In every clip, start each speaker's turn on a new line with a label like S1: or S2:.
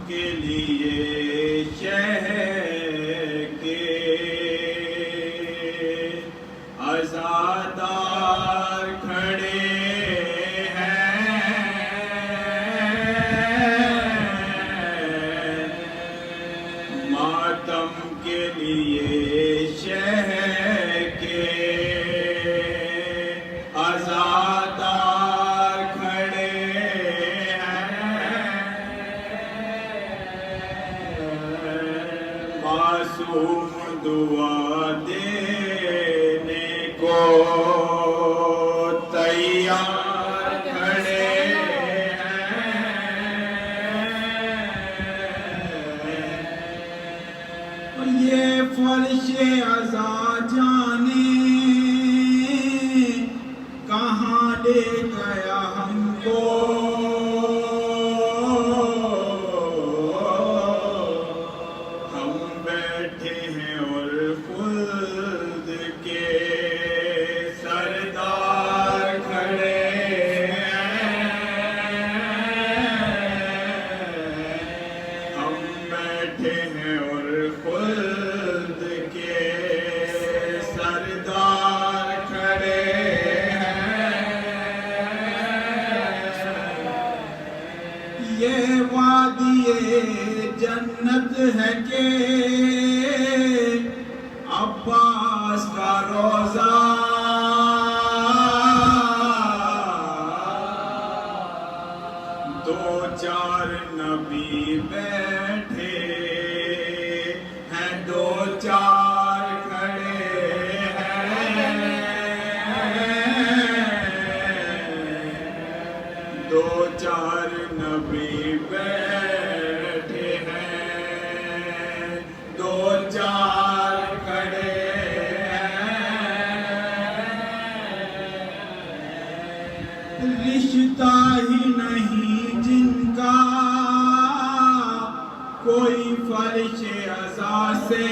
S1: کے لیے شہ کے عزا جانے کہاں لے گیا ہم کو، ہم بیٹھے ہیں اور خلد کے سردار کھڑے یہ وادی جنت ہے کہ عباس کا روزہ، دو چار نبی بیٹھے ہیں، دو چار کھڑے ہیں، دو چار نبی بیٹھے ہیں، دو چار کھڑے ہیں، رشتہ ہی نہیں جن کا کوئی فرش عزا سے،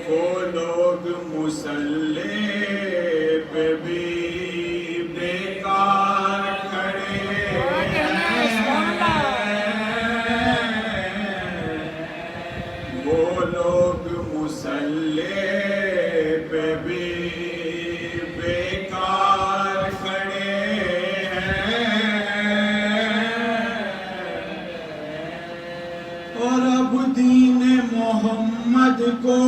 S1: وہ لوگ مصلی پہ بھی بیکار کھڑے ہیں، وہ لوگ مصلی پہ بھی بیکار کھڑے ہیں، اور اب دین محمد کو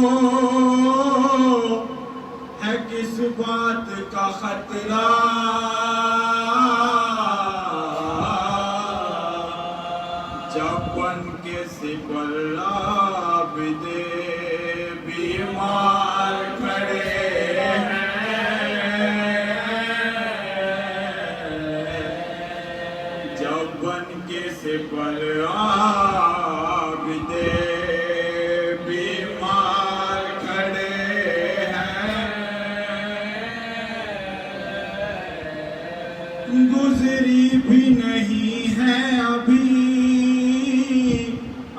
S1: ہے کس بات کا خطرہ، جب بن کے سپر عابد بیمار کھڑے ہیں، جب بن کے سپر عابد بیمار کھڑے ہیں، گزری بھی نہیں ہے ابھی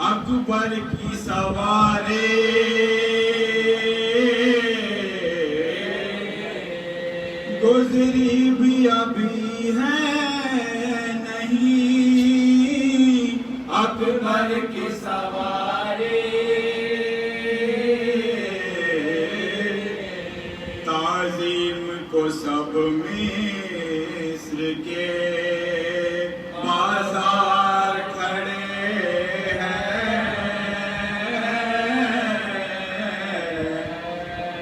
S1: اکبر کی سواری، گزری بھی ابھی ہے نہیں اکبر کی سواری، تعظیم کو سب مصر کے بازار کھڑے ہیں،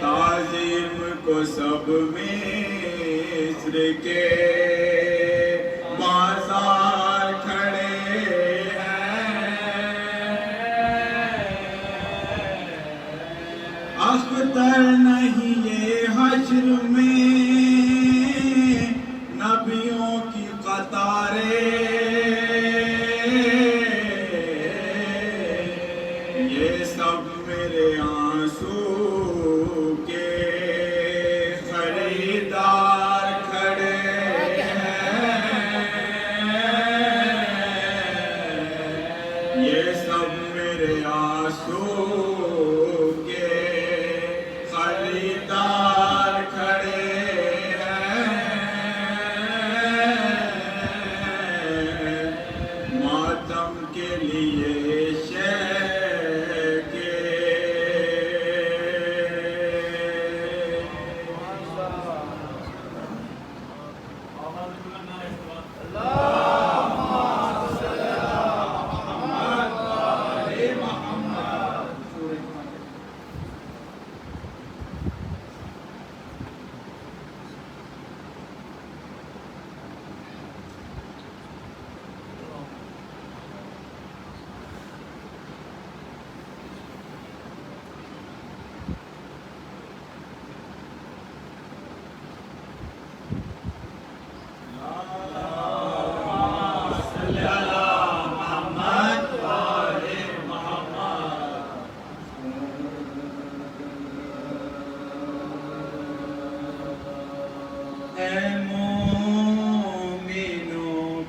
S1: تعظیم کو سب مصر کے بازار کھڑے ہیں، اختر نہیں یہ حشر میں نبیوں کی قطاریں، یہ سب میرے آنسو کے خریدار کھڑے ہیں، یہ سب میرے آنسو کے خریدار کھڑے ہیں، ماتم کے لیے شے کے اے مومنوں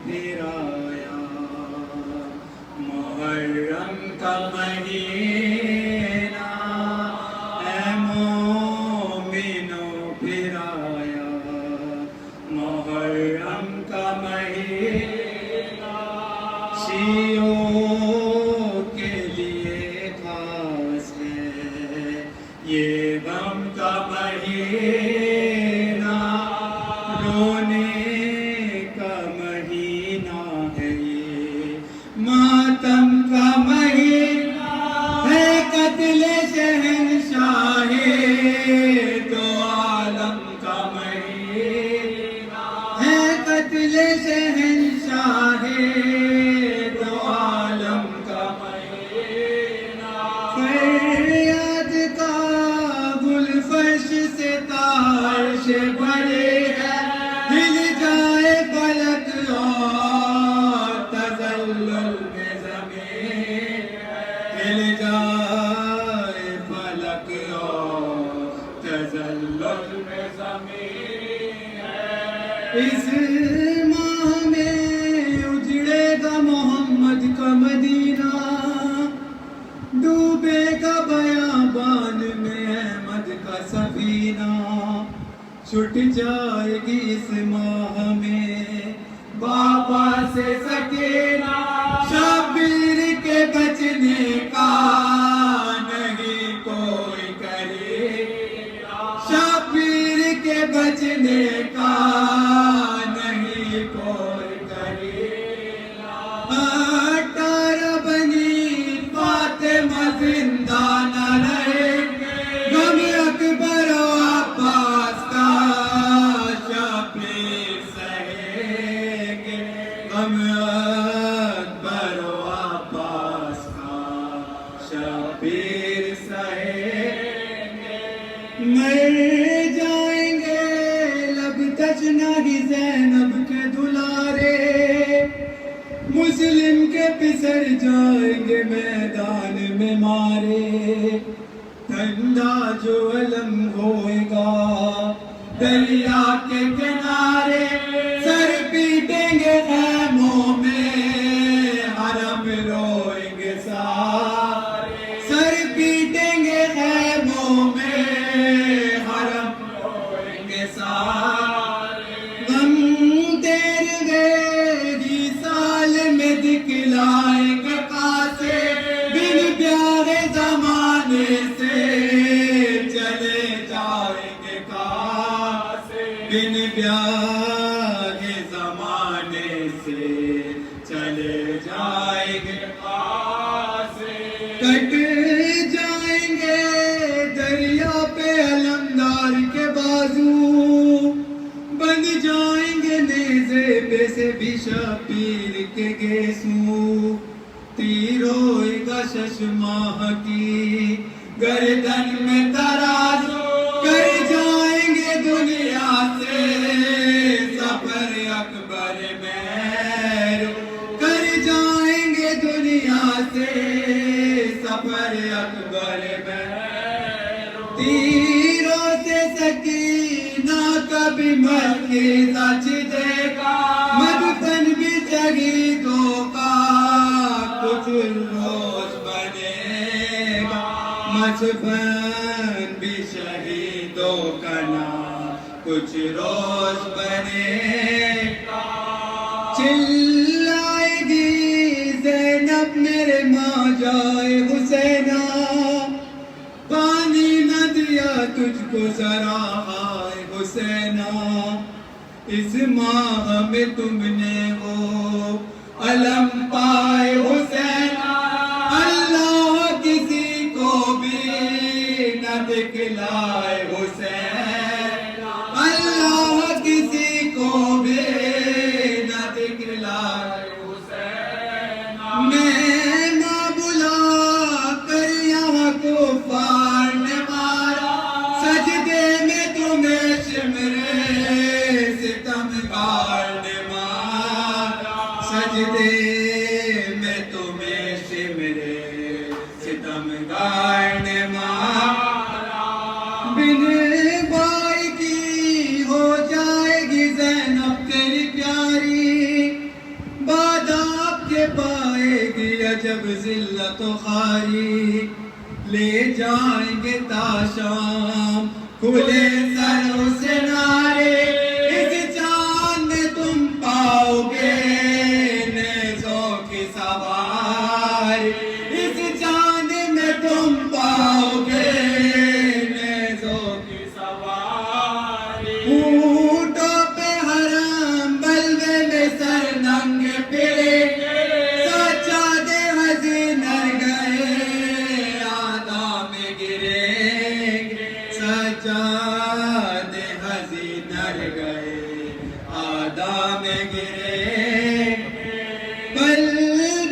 S1: پھر آیا محرم کا مہینہ، اے مومنوں پھر آیا محرم کا مہینہ، شیعوں کے لیے خاص ہے یہ غم کا مہینہ، رونے کا مہینہ ہے یہ، ماتم کا مہینہ ہے، قتل شہنشاہ دو عالم کا مہینہ ہے، قتل شہنشاہ دو عالم کا مہینہ، فریاد کا گل فرش سے تارش بھرے ہے، ہل جائے فلک اور تزلزل میں زمین، ہل جائے فلک اور تزلزل میں زمین، اس ماہ میں اجڑے گا محمد کا مدینہ، ڈوبے گا بیابان میں احمد کا سفینہ، چھٹ جائے گی اس ماہ میں بابا سے سکینہ، شبیر کے بچنے کا نہیں کوئی کرے، شبیر کے بچنے کا نہیں کوئی کرے، 18 بنی فاطمہ زندہ نہ رہیں گے، غم اکبر و عباس کا شبیر سہیں گے، غم اکبر و عباس کا شبیر سہیں گے، مر جائیں گے لب تشنا ہی زینب کے دلارے، مسلم کے پسر جائیں گے میدان میں مارے، ٹھنڈا جو علم ہوئے گا دریا کے کنارے، سر پیٹیں گے خیموں میں حرم روئیں گے سارے، سر پیٹیں گے خیموں میں حرم روئیں گے سارے، غم تیرے سال میں دکھلائیں گے کاسے، بن پیارے زمانے سے چلے جائیں گے کاسے، بن پیارے زمانے سے چلے جائیں گے کاسے، کٹ جائیں گے دریا پہ علمدار کے بازو، بند جائیں گے نیزے پہ سے بھی شبیر کے گیسو، تیر ہوئے گا ششماہ کی گردن میں ترازو، کر جائیں گے دنیا سے سفر اکبر مہرو، کر جائیں گے دنیا سے سفر اکبر مہرو، تیروں سے سکینہ کبھی مکی سچ دے گا، مدفن بھی شہیدوں کا کچھ روز بنے گا، مدفن بھی شہیدوں کا نام کچھ روز بنے گا، چلائے گی زینب میرے ماں جائے حسینہ، پانی نہ دیا تجھ کو ذرا آئے حسینہ، اس ماہ میں تم نے وہ علم پائے حسینہ، اللہ کسی کو بھی نہ دکھلائے حسینہ، اللہ کسی کو بھی نہ دکھلائے حسینہ، میں نہ بلا کر یہاں کفار نے مارا، سجدے میں تمہیں شمرے ستمگار نے مارا، سجدے میں تمہیں شمرے ستمگار نے مارا، بن بھائی کی ہو جائے گی لے جائیں گے تا شام کھلے سروں سے نعرے اس چاند میں تم پاؤ گے نیزوں کی سواری اس چاند میں تم پاؤ گے نیزوں کی سواری اونٹوں پہ حرم بلوے میں سر ننگے پھرے سجادے حزینر گئے آدھا میں گرے سجادے حزینر گئے آدھا میں گرے بل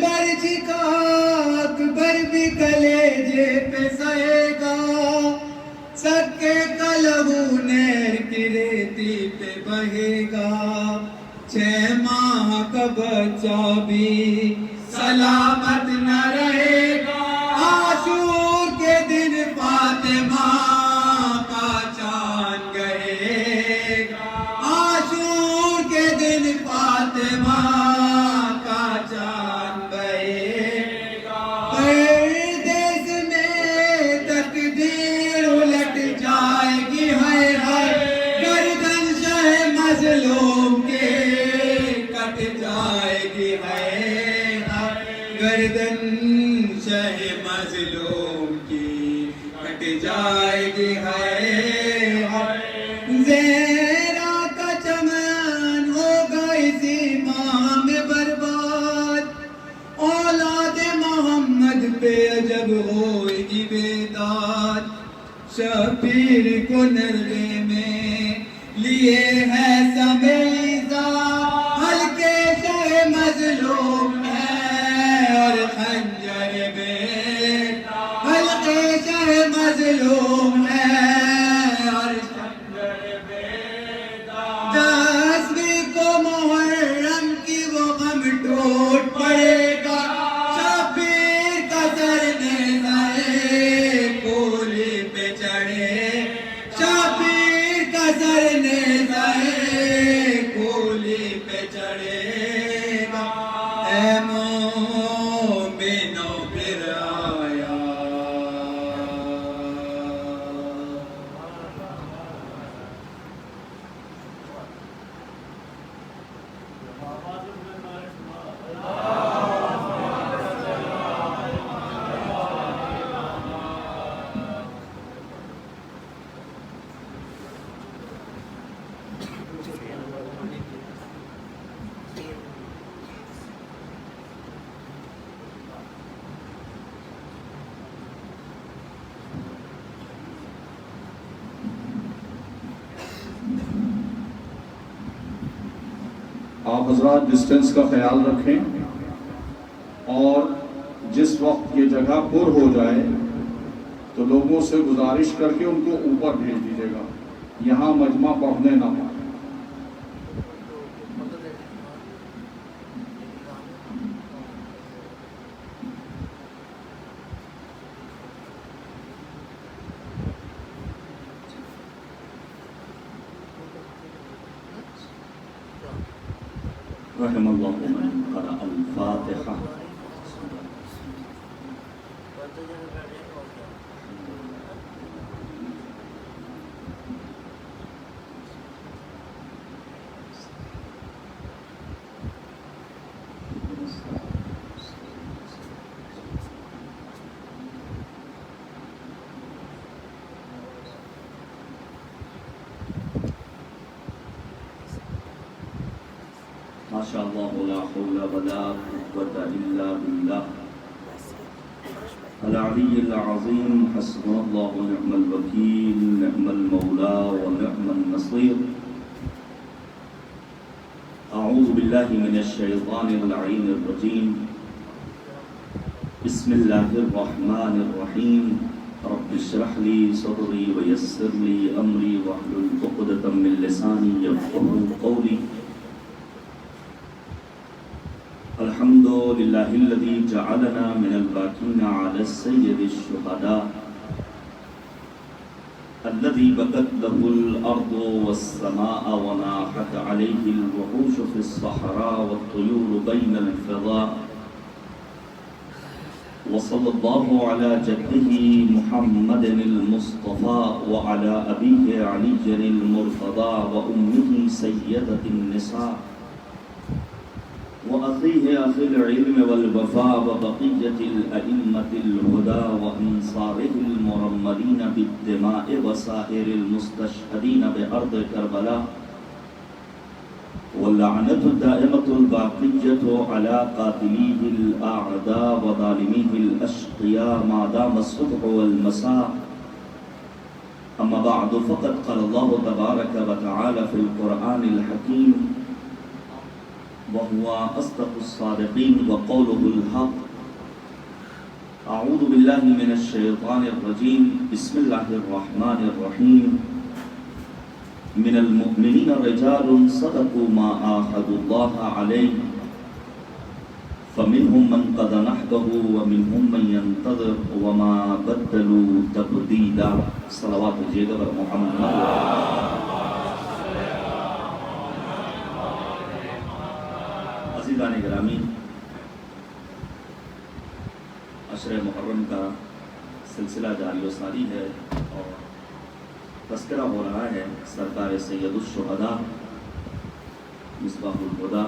S1: برج کا اکبر بھی کلیجے پہ سہے گا سکے کا لہو نہر کی ریتی پہ بہے گا 6 ماہ کا بچہ بھی سلامت نہ رہے گا عاشور کے دن فاطمہ کا چاند گئے گا عاشور کے دن فاطمہ کا چاند گئے گا پردیس میں تقدیر الٹ جائے گی ہائے ہائے گردن شہ مظلوم کے کٹ جائے گی ہائے ہائے گردن شہ مظلوم کی کٹ جائے گی ہائے ہائے زہرا کا چمن ہوگا اسی ماہ میں برباد اولاد محمد پہ عجب ہوئے گی بیداد شبیر کو نرغے میں لیے ہے سمیزہ ہلکے شہ مظلوم ہے اور خنجر بیٹا ہلکے شہ مظلوم ہے اور خنجر بیٹا 10ویں کو محرم کی وہ غم ٹوٹ پڑے گا شبیر کا سر نیزہ کولی پہ چڑھے شبیر کا سر نیزہ کولی پہ چڑھے گا اے مومنو پھر آیا
S2: آپ حضرات ڈسٹنس کا خیال رکھیں اور جس وقت یہ جگہ پر ہو جائے تو لوگوں سے گزارش کر کے ان کو اوپر بھیج دیجیے گا یہاں مجمع پڑھنے نہ پائے رحم اللہ من قرأ الفاتحہ ماشاء اللہ لا حول ولا قوة الا باللہ العلی العظیم حسبنا اللہ ونعم الوکیل نعم المولا ونعم النصیر اعوذ باللہ من الشیطان اللعین الرجیم بسم اللہ الرحمن الرحیم رب اشرح لی صدری ویسر لی امری واحلل عقدۃ من لسانی یفقهوا قولی الحمد للہ الذی جعلنا من الباقین علی السید الشہداء الذي بكت له الأرض والسماء وناحت عليه الوحوش في الصحراء والطيور بين الفضاء
S3: وصلى الله على جده محمد المصطفى وعلى أبيه علي المرتضى وأمه سيدة النساء وأخيه أخي العلم والوفاء وبقية الأئمة الهدى وأنصاره المرمدين بالدماء وسائر المستشهدين بأرض كربلاء واللعنة الدائمة الباقية على قاتليه الأعداء وظالميه الأشقياء ما دام الصبح والمساء. أما بعد فقد قال الله تبارك وتعالى في القرآن الحكيم وهو أصدق الصادقين وقوله الحق. أعوذ بالله من الشيطان الرجيم. بسم الله الرحمن الرحيم. من المؤمنين رجال صدقوا ما عاهدوا الله عليه فمنهم من قضى نحبه ومنهم من ينتظر وما بدلوا تبديلا. صلوات الجيدة محمد. عزیزان گرامی، عشر محرم کا سلسلہ جاری و ساری ہے اور تذکرہ ہو رہا ہے سرکار سید الشہداء مصباح الہدیٰ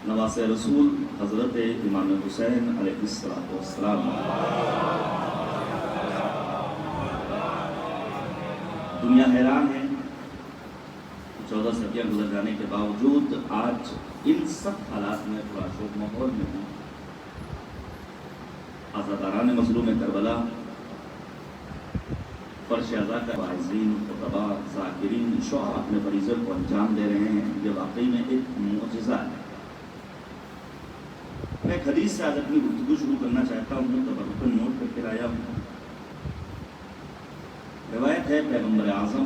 S3: نواس رسول حضرت امام حسین علیہ السلام. دنیا حیران ہے. 14 صدیاں گزر جانے کے باوجود آج ان سب حالات میں تھوڑا شوق ماحول میں ہوں. آزاداران مظلوم کربلا، فرش ازا کا واعظین، خطباء، ذاکرین، شعراء اپنے فریضے کو انجام دے رہے ہیں. یہ واقعی میں ایک معجزہ ہے. میں ایک حدیث سے آج اپنی گفتگو شروع کرنا چاہتا ہوں، تبرکن نوٹ کر کے لایا ہوں. روایت ہے پیغمبر اعظم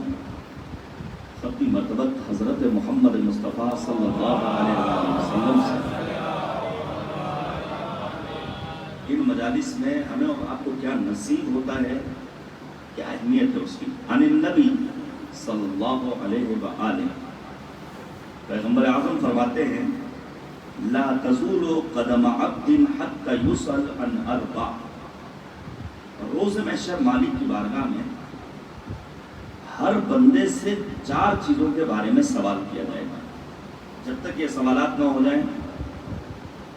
S3: خطی مرتبت حضرت محمد مصطفیٰ صلی اللہ علیہ وسلم سے. ان مجالس میں ہمیں اور آپ کو کیا نصیب ہوتا ہے، کیا اہمیت ہے اس کی. عن النبی صلی اللہ علیہ وآلہ، پیغمبر اعظم فرماتے ہیں لا تزول قدم عبد حتى يسأل عن اربع. روز محشر مالک کی بارگاہ میں ہر بندے سے 4 چیزوں کے بارے میں سوال کیا جائے گا. جب تک یہ سوالات نہ ہو جائیں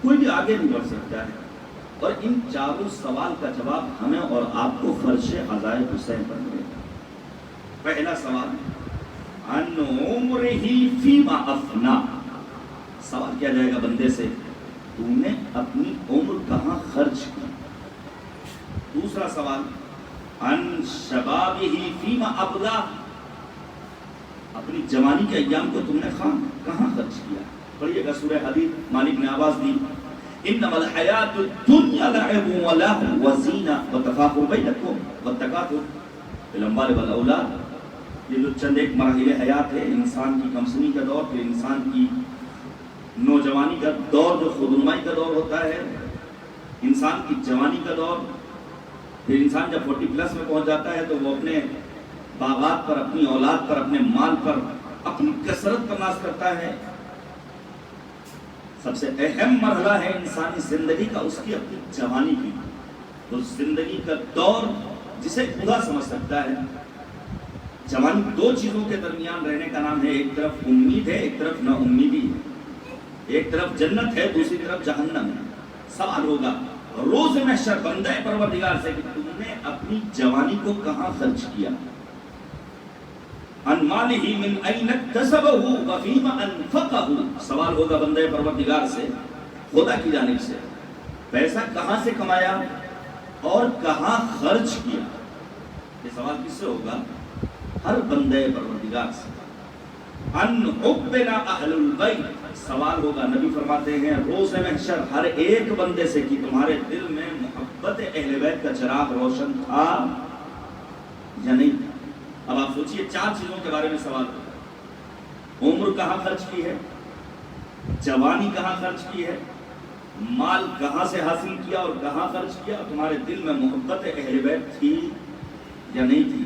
S3: کوئی بھی آگے نہیں بڑھ سکتا ہے. اور ان 4 سوال کا جواب ہمیں اور آپ کو فرش عزائے حسین پر ملے گا. پہلا سوال عن عمرہ فیما افنا. سوال کیا جائے گا بندے سے تو نے اپنی عمر کہاں خرچ کی. دوسرا سوال عن شبابہ فیما ابلا. اپنی جوانی کے ایام کو تم نے کہاں خرچ کیا. پڑھیے گا سورہ حدید. مالک نے آواز دی انما الحیات الدنیا لعب ولہو وزینہ وتفاخر بینکم والتکاثر فی الاموال والاولاد. یہ جو چند ایک مراحل حیات ہے، انسان کی کمسنی کا دور، پھر انسان کی نوجوانی کا دور جو خودنمائی کا دور ہوتا ہے، انسان کی جوانی کا دور، پھر انسان جب 40+ میں پہنچ جاتا ہے تو وہ اپنے باغات پر، اپنی اولاد پر، اپنے مال پر اپنی کثرت کا ناز کرتا ہے. سب سے اہم مرحلہ ہے انسانی زندگی کا اس کی اپنی جوانی کی. تو زندگی کا دور جسے خدا سمجھ سکتا ہے. جوانی 2 چیزوں کے درمیان رہنے کا نام ہے. ایک طرف امید ہے، ایک طرف نا امیدی ہے. ایک طرف جنت ہے، دوسری طرف جہنم ہے. سوال ہوگا روز محشر بندہ پروردگار سے کہ تم نے اپنی جوانی کو کہاں خرچ کیا. ان مالہ من این اکتسبہ وفیما انفقہ. سوال ہوگا بندہ پروردگار سے خدا کی جانب سے پیسہ کہاں سے کمایا اور کہاں خرچ کیا. یہ سوال کس سے ہوگا؟ ہر بندہ پروردگار سے. ان حبنا اہل البیت. سوال ہوگا نبی فرماتے ہیں روز محشر ہر ایک بندے سے کہ تمہارے دل میں محبت اہل بیت کا چراغ روشن تھا یا نہیں. اب آپ سوچئے 4 چیزوں کے بارے میں سوال ہوگا. عمر کہاں خرچ کی ہے، جوانی کہاں خرچ کی ہے، مال کہاں سے حاصل کیا اور کہاں خرچ کیا، تمہارے دل میں محبت اہل بیت تھی یا نہیں تھی.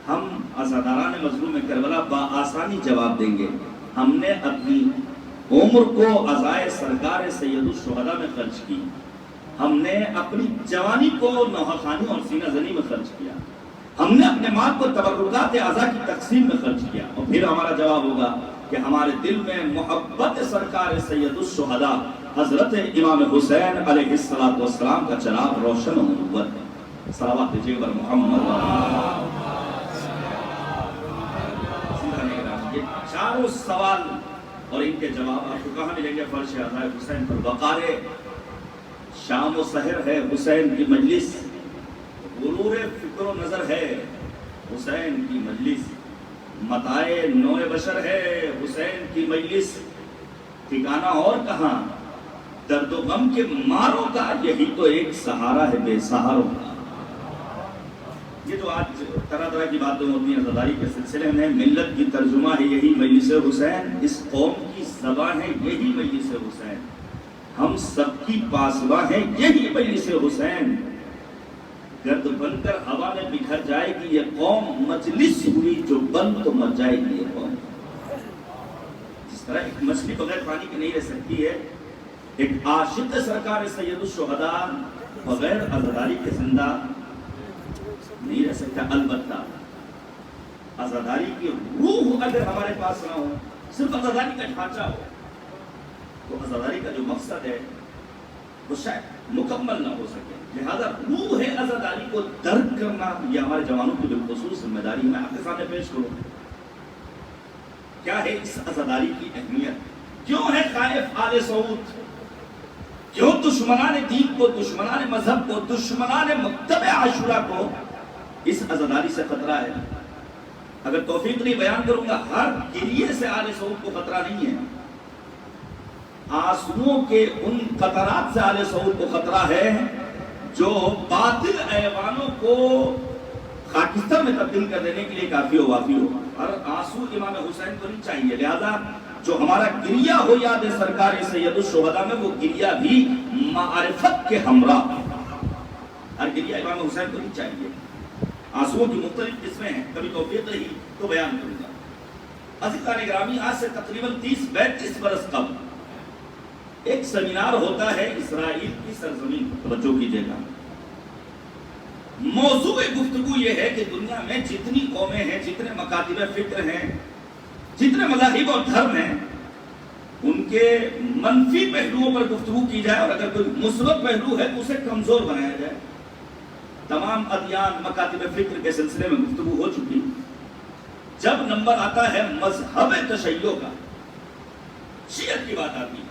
S3: ہم عزاداران مظلوم کربلا بآسانی جواب دیں گے ہم نے اپنی عمر کو عزائے سرکار سید الشہداء میں خرچ کی. ہم نے اپنی جوانی کو نوحہ اور سینہ زنی میں خرچ کیا، ہم نے اپنے مال کو تبرکات اعضاء کی تقسیم میں خرچ کیا، اور پھر ہمارا جواب ہوگا کہ ہمارے دل میں محبت سرکار سید الشہداء حضرت امام حسین علیہ السلام کا چراغ روشن و منور ہے۔ صلوات دیجیے بر محمد۔ یہ چاروں سوال اور ان کے جواب آپ کو کہاں ملیں گے؟ فرش اعضاء حسین پر وقار شام و سحر ہے حسین کی مجلس، غرور فکر و نظر ہے حسین کی مجلس، متاع نوع بشر ہے حسین کی مجلس، ٹھکانہ اور کہاں درد و غم کے ماروں کا، یہی تو ایک سہارا ہے بے سہاروں کا۔ یہ جو آج طرح طرح کی باتیں ہوتی ہیں عزاداری کے سلسلے میں، ملت کی ترجمہ ہے یہی مجلس حسین، اس قوم کی زبان ہے یہی مجلس حسین، ہم سب کی پاسباں ہے یہی مجلس حسین، گرد بن کر ہوا میں بکھر جائے گی یہ قوم، مجلس ہوئی جو بند تو مر جائے گی یہ قوم۔ جس طرح ایک مچھلی بغیر پانی کی نہیں رہ سکتی ہے، ایک عاشق سرکار سید الشہداء بغیر عزاداری کے زندہ نہیں رہ سکتا۔ البتہ عزاداری کی روح اگر ہمارے پاس نہ ہو، صرف عزاداری کا ڈھانچہ ہو، تو عزاداری کا جو مقصد ہے وہ شاید مکمل نہ ہو سکے۔ لہذا روح ہے عزاداری کو درک کرنا، یہ ہمارے جوانوں کی بالخصوص ذمہ داری۔ میں آپ کے سامنے پیش کروں کیا ہے اس عزاداری کی اہمیت، کیوں ہے خائف آل سعود، کیوں دشمنان دین کو، دشمنان مذہب کو، دشمنان مکتب عاشورہ کو اس عزاداری سے خطرہ ہے۔ اگر توفیق نہیں بیان کروں گا، ہر گریے سے آل سعود کو خطرہ نہیں ہے، آنسوؤں کے ان قطرات سے آل سعود کو خطرہ ہے جو باطل ایوانوں کو خاکستر میں تبدیل کر دینے کے لیے کافی و وافی ہو۔ ہر آنسو امام حسین کو نہیں چاہیے، لہذا جو ہمارا گریہ ہو یاد سرکار سید الشہداء میں، وہ گریہ بھی معرفت کے ہمراہ، ہر گریہ امام حسین کو نہیں چاہیے۔ آنسوؤں کی مختلف قسمیں ہیں، کبھی توفیق رہی تو بیان کروں گا۔ عزیزان گرامی، آج سے تقریباً 30-32 برس قبل ایک سیمینار ہوتا ہے اسرائیل کی سرزمین، توجہ کیجئے گا۔ موضوع گفتگو یہ ہے کہ دنیا میں جتنی قومیں ہیں، جتنے مکاتب فکر ہیں، جتنے مذاہب اور دھرم ہیں، ان کے منفی پہلوؤں پر گفتگو کی جائے، اور اگر کوئی مثبت پہلو ہے تو اسے کمزور بنایا جائے۔ تمام ادیان مکاتب فکر کے سلسلے میں گفتگو ہو چکی، جب نمبر آتا ہے مذہب تشیع کا، شیعت کی بات آتی ہے۔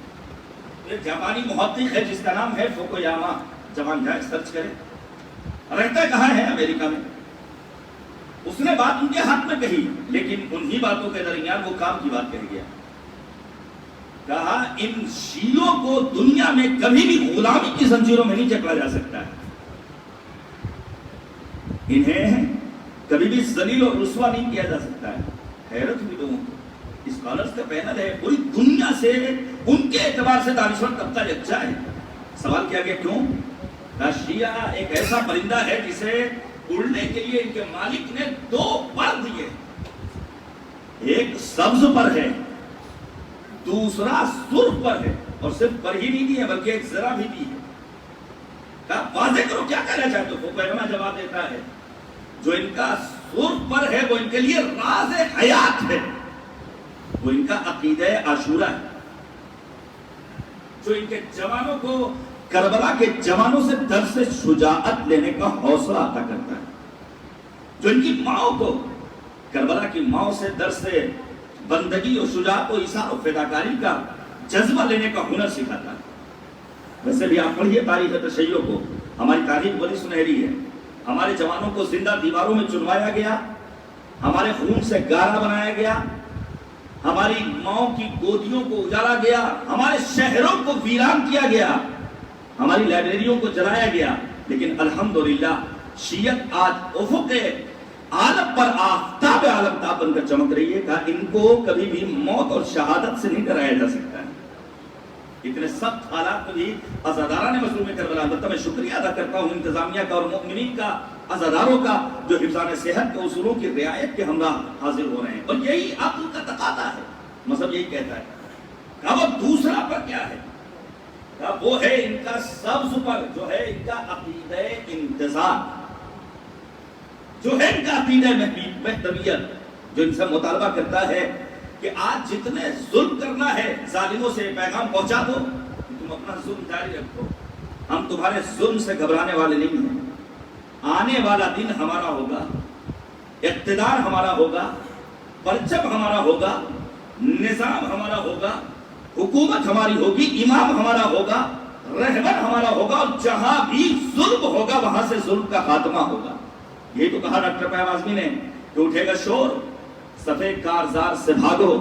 S3: ایک جاپانی محقق ہے جس کا نام ہے فوکویاما، جوان جائے سرچ کریں، رہتا کہاں ہے؟ امریکہ میں۔ اس نے بات ان کے ہاتھ میں کہی، لیکن انہی باتوں کے درمیان وہ کام کی بات کہہ گیا۔ کہا ان شیعوں کو دنیا میں کبھی بھی غلامی کی زنجیروں میں نہیں جکڑا جا سکتا ہے، انہیں کبھی بھی ذلیل اور رسوا نہیں کیا جا سکتا ہے۔ حیرت ہوئی لوگوں کو، اسکالرز کا پینل ہے، پوری دنیا سے ان کے اعتبار سے دانشور طبقہ یکجا ہے۔ سوال کیا گیا کیوں؟ شیعہ ایک ایسا پرندہ ہے جسے اڑنے کے لیے ان کے مالک نے 2 پر دیے، ایک سبز پر ہے، دوسرا سرخ پر ہے، اور صرف پر ہی نہیں دی ہے بلکہ ایک ذرا بھی دی ہے۔ کہا واضح کرو کیا کہنا چاہتے ہو؟ فوکویاما جواب دیتا ہے جو ان کا سرخ پر ہے وہ ان کے لیے راز حیات ہے، وہ ان کا عقیدہ عاشورہ ہے، جو ان کے جوانوں کو کربلا کے جوانوں سے درس شجاعت لینے کا حوصلہ عطا کرتا ہے، جو ان کی ماؤں کو کربلا کی ماؤں سے درس بندگی اور شجاعت و ایثار و فداکاری کا جذبہ لینے کا ہنر سکھاتا ہے۔ ویسے بھی آپ پڑھیے تاریخ تشیع کو، ہماری تاریخ بڑی سنہری ہے، ہمارے جوانوں کو زندہ دیواروں میں چنوایا گیا، ہمارے خون سے گارا بنایا گیا، ہماری ماؤں کی گودیوں کو اجاڑا گیا، ہمارے شہروں کو ویران کیا گیا، ہماری لائبریریوں کو جلایا گیا، لیکن الحمدللہ شیعت آج افق عالم پر آفتاب عالم تاب بن کر چمک رہی ہے۔ کہا ان کو کبھی بھی موت اور شہادت سے نہیں ڈرایا جا سکتا ہے۔ اتنے سخت حالات میں بھی عزاداران مظلوم کربلا، البتہ میں شکریہ ادا کرتا ہوں انتظامیہ کا اور مؤمنین کا، عزاداروں کا، جو حفظان صحت کے اصولوں کی رعایت کے ہمراہ حاضر ہو رہے ہیں، اور یہی عقل کا تقاضا ہے، مذہب یہی کہتا ہے۔ کہا وہ دوسرا پر کیا ہے؟ وہ ہے ان کا سبز پر جو ہے ان کا عقیدہ انتظار، جو ہے ان کا عقیدہ محتمیت، جو ان سے مطالبہ کرتا ہے کہ آج جتنے ظلم کرنا ہے ظالموں سے پیغام پہنچا دو کہ تم اپنا ظلم جاری رکھو، ہم تمہارے ظلم سے گھبرانے والے نہیں ہیں، آنے والا دن ہمارا ہوگا، اقتدار ہمارا ہوگا، پرچم ہمارا ہوگا، نظام ہمارا ہوگا، حکومت ہماری ہوگی، امام ہمارا ہوگا، رہبر ہمارا ہوگا، اور جہاں بھی ظلم ہوگا وہاں سے ظلم کا خاتمہ ہوگا۔ یہ تو کہا ڈاکٹر پیام اعظمی نے کہ اٹھے گا شور، صفے کارزار سے بھاگو،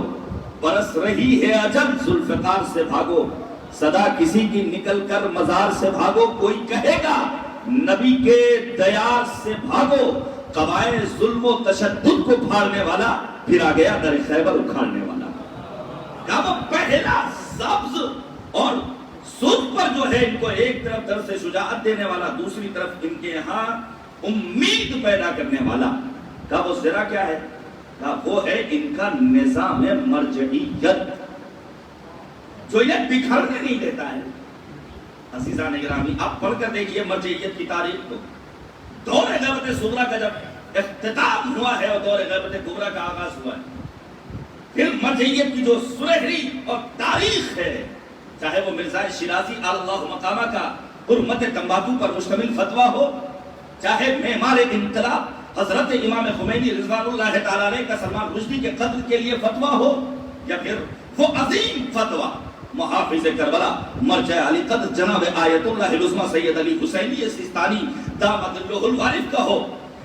S3: برس رہی ہے عجب ذوالفقار سے بھاگو، صدا کسی کی نکل کر مزار سے بھاگو، کوئی کہے گا نبی کے دیار سے بھاگو، قبائل ظلم و تشدد کو پھاڑنے والا پھر آ گیا در خیبر اکھاڑنے والا۔ کیا وہ پہلا سبز اور سرخ پر جو ہے ان کو ایک طرف درس شجاعت دینے والا، دوسری طرف ان کے یہاں امید پیدا کرنے والا، کیا وہ ذرا کیا ہے؟ کیا وہ ہے ان کا نظام مرجعیت جو انہیں بکھرنے نہیں دیتا ہے۔ عزیزان گرامی، آپ پڑھ کر دیکھیے مرجعیت کی تاریخ کو۔ دور غیبت صغریٰ کا جب اختتام ہوا ہے اور دور غیبت کبریٰ کا آغاز ہوا ہے، پھر مرجعیت کی جو سنہری اور تاریخ ہے، چاہے وہ مرزا شیرازی اللہ مقامہ کا حرمت تمباکو پر مشتمل فتویٰ ہو، چاہے معمار انقلاب حضرت امام خمینی رضوان اللہ تعالیٰ علیہ کا سلمان رشدی کے قتل کے لیے فتویٰ ہو، یا پھر وہ عظیم فتویٰ محافظ کربلا مرجع علی قدر جناب آیت اللہ العظمیٰ سید علی حسینی سیستانی دامت اللہ الوارف کا ہو،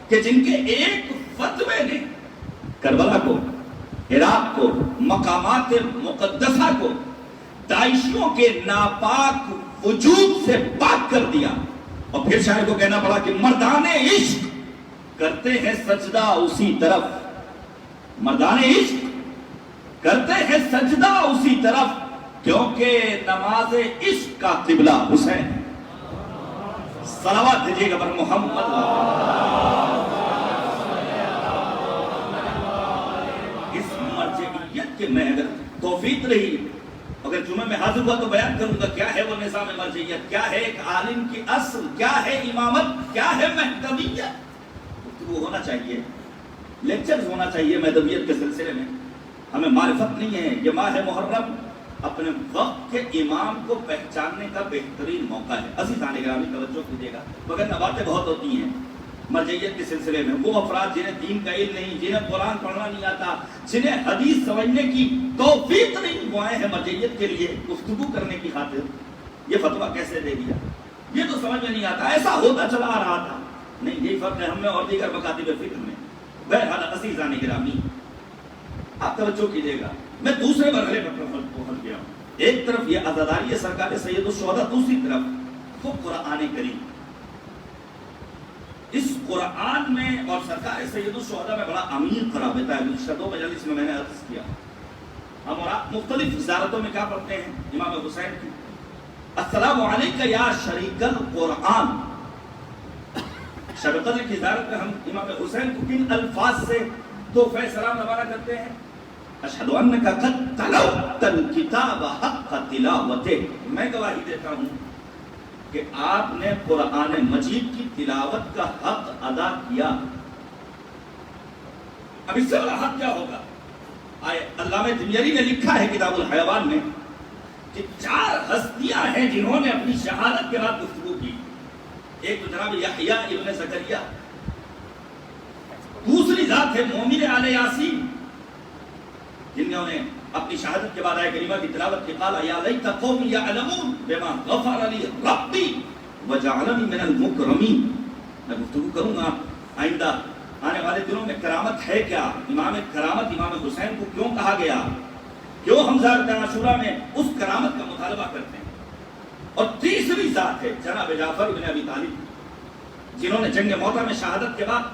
S3: کہ جن کے ایک فتوے نے کربلا کو، عراق کو، مقامات مقدسہ کو داعشیوں کے ناپاک وجود سے پاک کر دیا، اور پھر شاعر کو کہنا پڑا کہ مردان عشق کرتے ہیں سجدہ اسی طرف، مردان عشق کرتے ہیں سجدہ اسی طرف، کیونکہ نماز عشق کا قبلہ حسین۔ صلوات دیجیے گا پر محمد۔ اس مرجعیت کے میں اگر توفیق رہی، اگر جمعہ میں حاضر ہوا تو بیان کروں گا کیا ہے وہ نظام مرجعیت، کیا ہے ایک عالم کی اصل، کیا ہے امامت، کیا ہے محتمیت۔ وہ ہونا چاہیے، لیکچرز ہونا چاہیے محتمیت کے سلسلے میں۔ ہمیں معرفت نہیں ہے، یہ ماہ محرم اپنے وقت کے امام کو پہچاننے کا بہترین موقع ہے۔ عزیزان گرامی توجہ کیجیے گا، مگر باتیں بہت ہوتی ہیں مرجعیت کے سلسلے میں۔ وہ افراد جنہیں دین کا علم نہیں، جنہیں قرآن پڑھنا نہیں آتا، جنہیں حدیث سمجھنے کی توفیق نہیں، وہ آئے ہیں مرجعیت کے لیے گفتگو کرنے کی خاطر۔ یہ فتویٰ کیسے دے دیا، یہ تو سمجھ میں نہیں آتا، ایسا ہوتا چلا آ رہا تھا۔ نہیں، یہی فرق ہے ہم میں اور دیگر مکاتب فکر میں۔ بہرحال عزیزان گرامی، آپ توجہ کیجیے گا، میں دوسرے مرحلے پر پہنچ گیا ہوں۔ ایک طرف یہ عزاداری سرکار سید الشہداء، دوسری طرف وہ قرآن کریم۔ اس قرآن میں اور سرکار سید الشہداء میں بڑا عمیق رابطہ ہے۔ گزشتہ 2 مجالس میں نے عرض کیا، ہم اور آپ مختلف زیارتوں میں کیا پڑھتے ہیں امام حسین کی، السلام علیکہ یا شریک القرآن۔ شب قدر کی زیارت میں ہم امام حسین کو کن الفاظ سے تحفہ سلام روانہ کرتے ہیں؟ اشہد انک قد تلوت الکتاب حق تلاوتہ، میں گواہی دیتا ہوں کہ آپ نے قرآن مجید کی تلاوت کا حق ادا کیا۔ اب اس سے بڑا حق کیا ہوگا؟ علامہ دمیری نے لکھا ہے کتاب الحیوان میں کہ 4 ہستیاں ہیں جنہوں نے اپنی شہادت کے بعد گفتگو کی۔ ایک تو جناب یحییٰ ابن زکریا، دوسری ذات ہے مومن آل یاسین، جنہوں نے اپنی شہادت کے بعد آیت کریمہ کی تلاوت کی، قال یا لیت قومی یعلمون بما غفر لی ربی وجعلنی من المکرمین۔ میں گفتگو کروں گا آئندہ آنے والے دنوں میں کرامت ہے کیا، امام کرامت امام حسین کو کیوں کہا گیا، کیوں ہم زیارت عاشوراء میں اس کرامت کا مطالبہ کرتے ہیں۔ اور تیسری ذات ہے جناب جعفر بن ابی طالب، جنہوں نے جنگ موطا میں شہادت کے بعد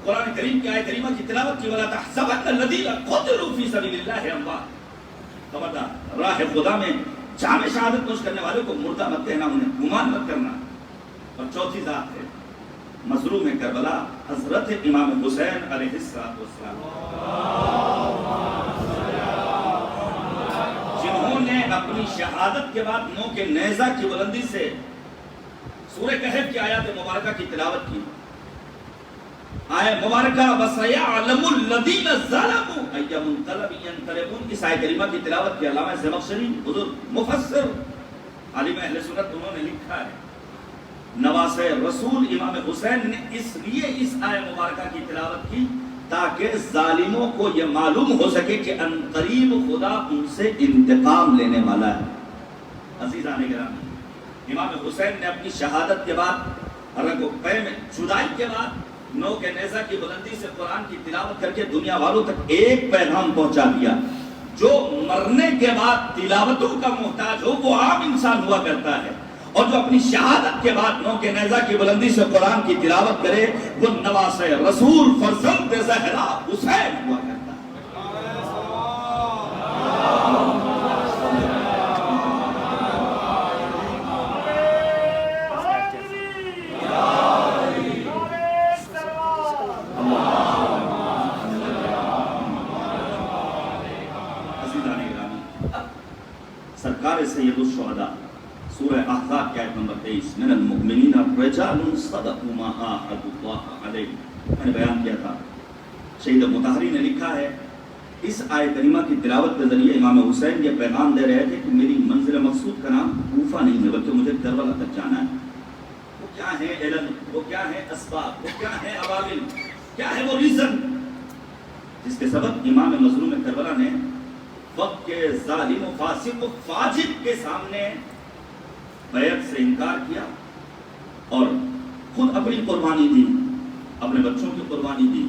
S3: قرآن کریم کی آیت کریمہ کی تلاوت کی، وَلَا تَحْسَبَنَّ الَّذِينَ قُتِلُوا فِي سَبِيلِ اللَّهِ أَمْوَاتٌ۔ خبردار، راہ خدا میں جام شہادت نوش کرنے والوں کو مردہ مت کہنا، انہیں گمان مت کرنا۔ اور چوتھی ذات ہے مظلوم کربلا حضرت امام حسین علیہ السلام، جنہوں نے اپنی شہادت کے بعد نو کے نیزہ کی بلندی سے سورہ کہف کی آیات مبارکہ کی تلاوت کی. آیت مبارکہ وَسَيَعْلَمُ الَّذِينَ ظَلَمُوا أَيَّ مُنْقَلَبٍ يَنْقَلِبُونَ کی آیت کریمہ کی تلاوت کی. علامہ زمخشری بزرگ مفسر عالم اہل سنت انہوں نے لکھا ہے نواسہ رسول امام حسین نے اس لیے اس آیت مبارکہ کی تلاوت کی تاکہ ظالموں کو یہ معلوم ہو سکے کہ ان قریب خدا ان سے انتقام لینے والا ہے. عزیزان گرامی، امام حسین نے اپنی شہادت کے بعد رگ و پے میں جدائی کے بعد نو کے نیزہ کی بلندی سے قرآن کی تلاوت کر کے دنیا والوں تک ایک پیغام پہنچا دیا. جو مرنے کے بعد تلاوتوں کا محتاج ہو وہ عام انسان ہوا کرتا ہے، اور جو اپنی شہادت کے بعد نو کے نیزہ کی بلندی سے قرآن کی تلاوت کرے وہ نواسہ رسول فرزند زہرا حسین ہوا کرتا ہے. سرکار سید الشہداء سورہ احزاب کی آیت نمبر 23 من المؤمنین رجال صدقوا ما عاهدوا اللہ علیہ میں نے بیان کیا تھا. شہید مطہری نے لکھا ہے اس آیت کریمہ کی تلاوت کے ذریعے امام حسین یہ پیغام دے رہے تھے کہ میری منزل مقصود کا نام کوفہ نہیں ہے بلکہ مجھے کربلا تک جانا ہے. وہ کیا ہے علل، وہ کیا ہے اسباب، وہ کیا ہے عوامل، کیا ہے وہ ریزن جس کے سبب امام مظلوم کربلا نے وقت کے ظالم و فاسق و فاجر کے سامنے بیعت سے انکار کیا اور خود اپنی قربانی دی، اپنے بچوں کی قربانی دی.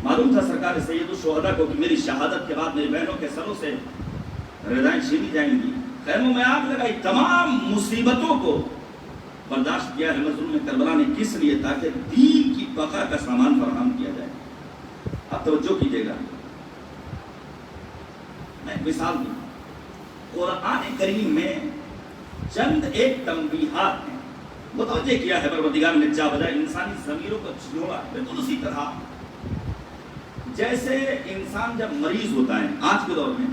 S3: معلوم تھا سرکار سید الشہداء کو کہ میری شہادت کے بعد میری بہنوں کے سروں سے رضائیں چھینی جائیں گی. خیموں میں آگ لگائی، تمام مصیبتوں کو برداشت کیا ہے مظلوم کربلا نے. کس لیے؟ تاکہ دین کی بقا کا سامان فراہم کیا جائے. اب توجہ کیجیے گا، میں مثال دوں. قرآن کریم میں چند ایک تنبیہات ہیں. متوجہ کیا ہے پروردگار نے جا بجائے انسانی ضمیروں کو جوڑا. بالکل اسی طرح جیسے انسان جب مریض ہوتا ہے، آج کے دور میں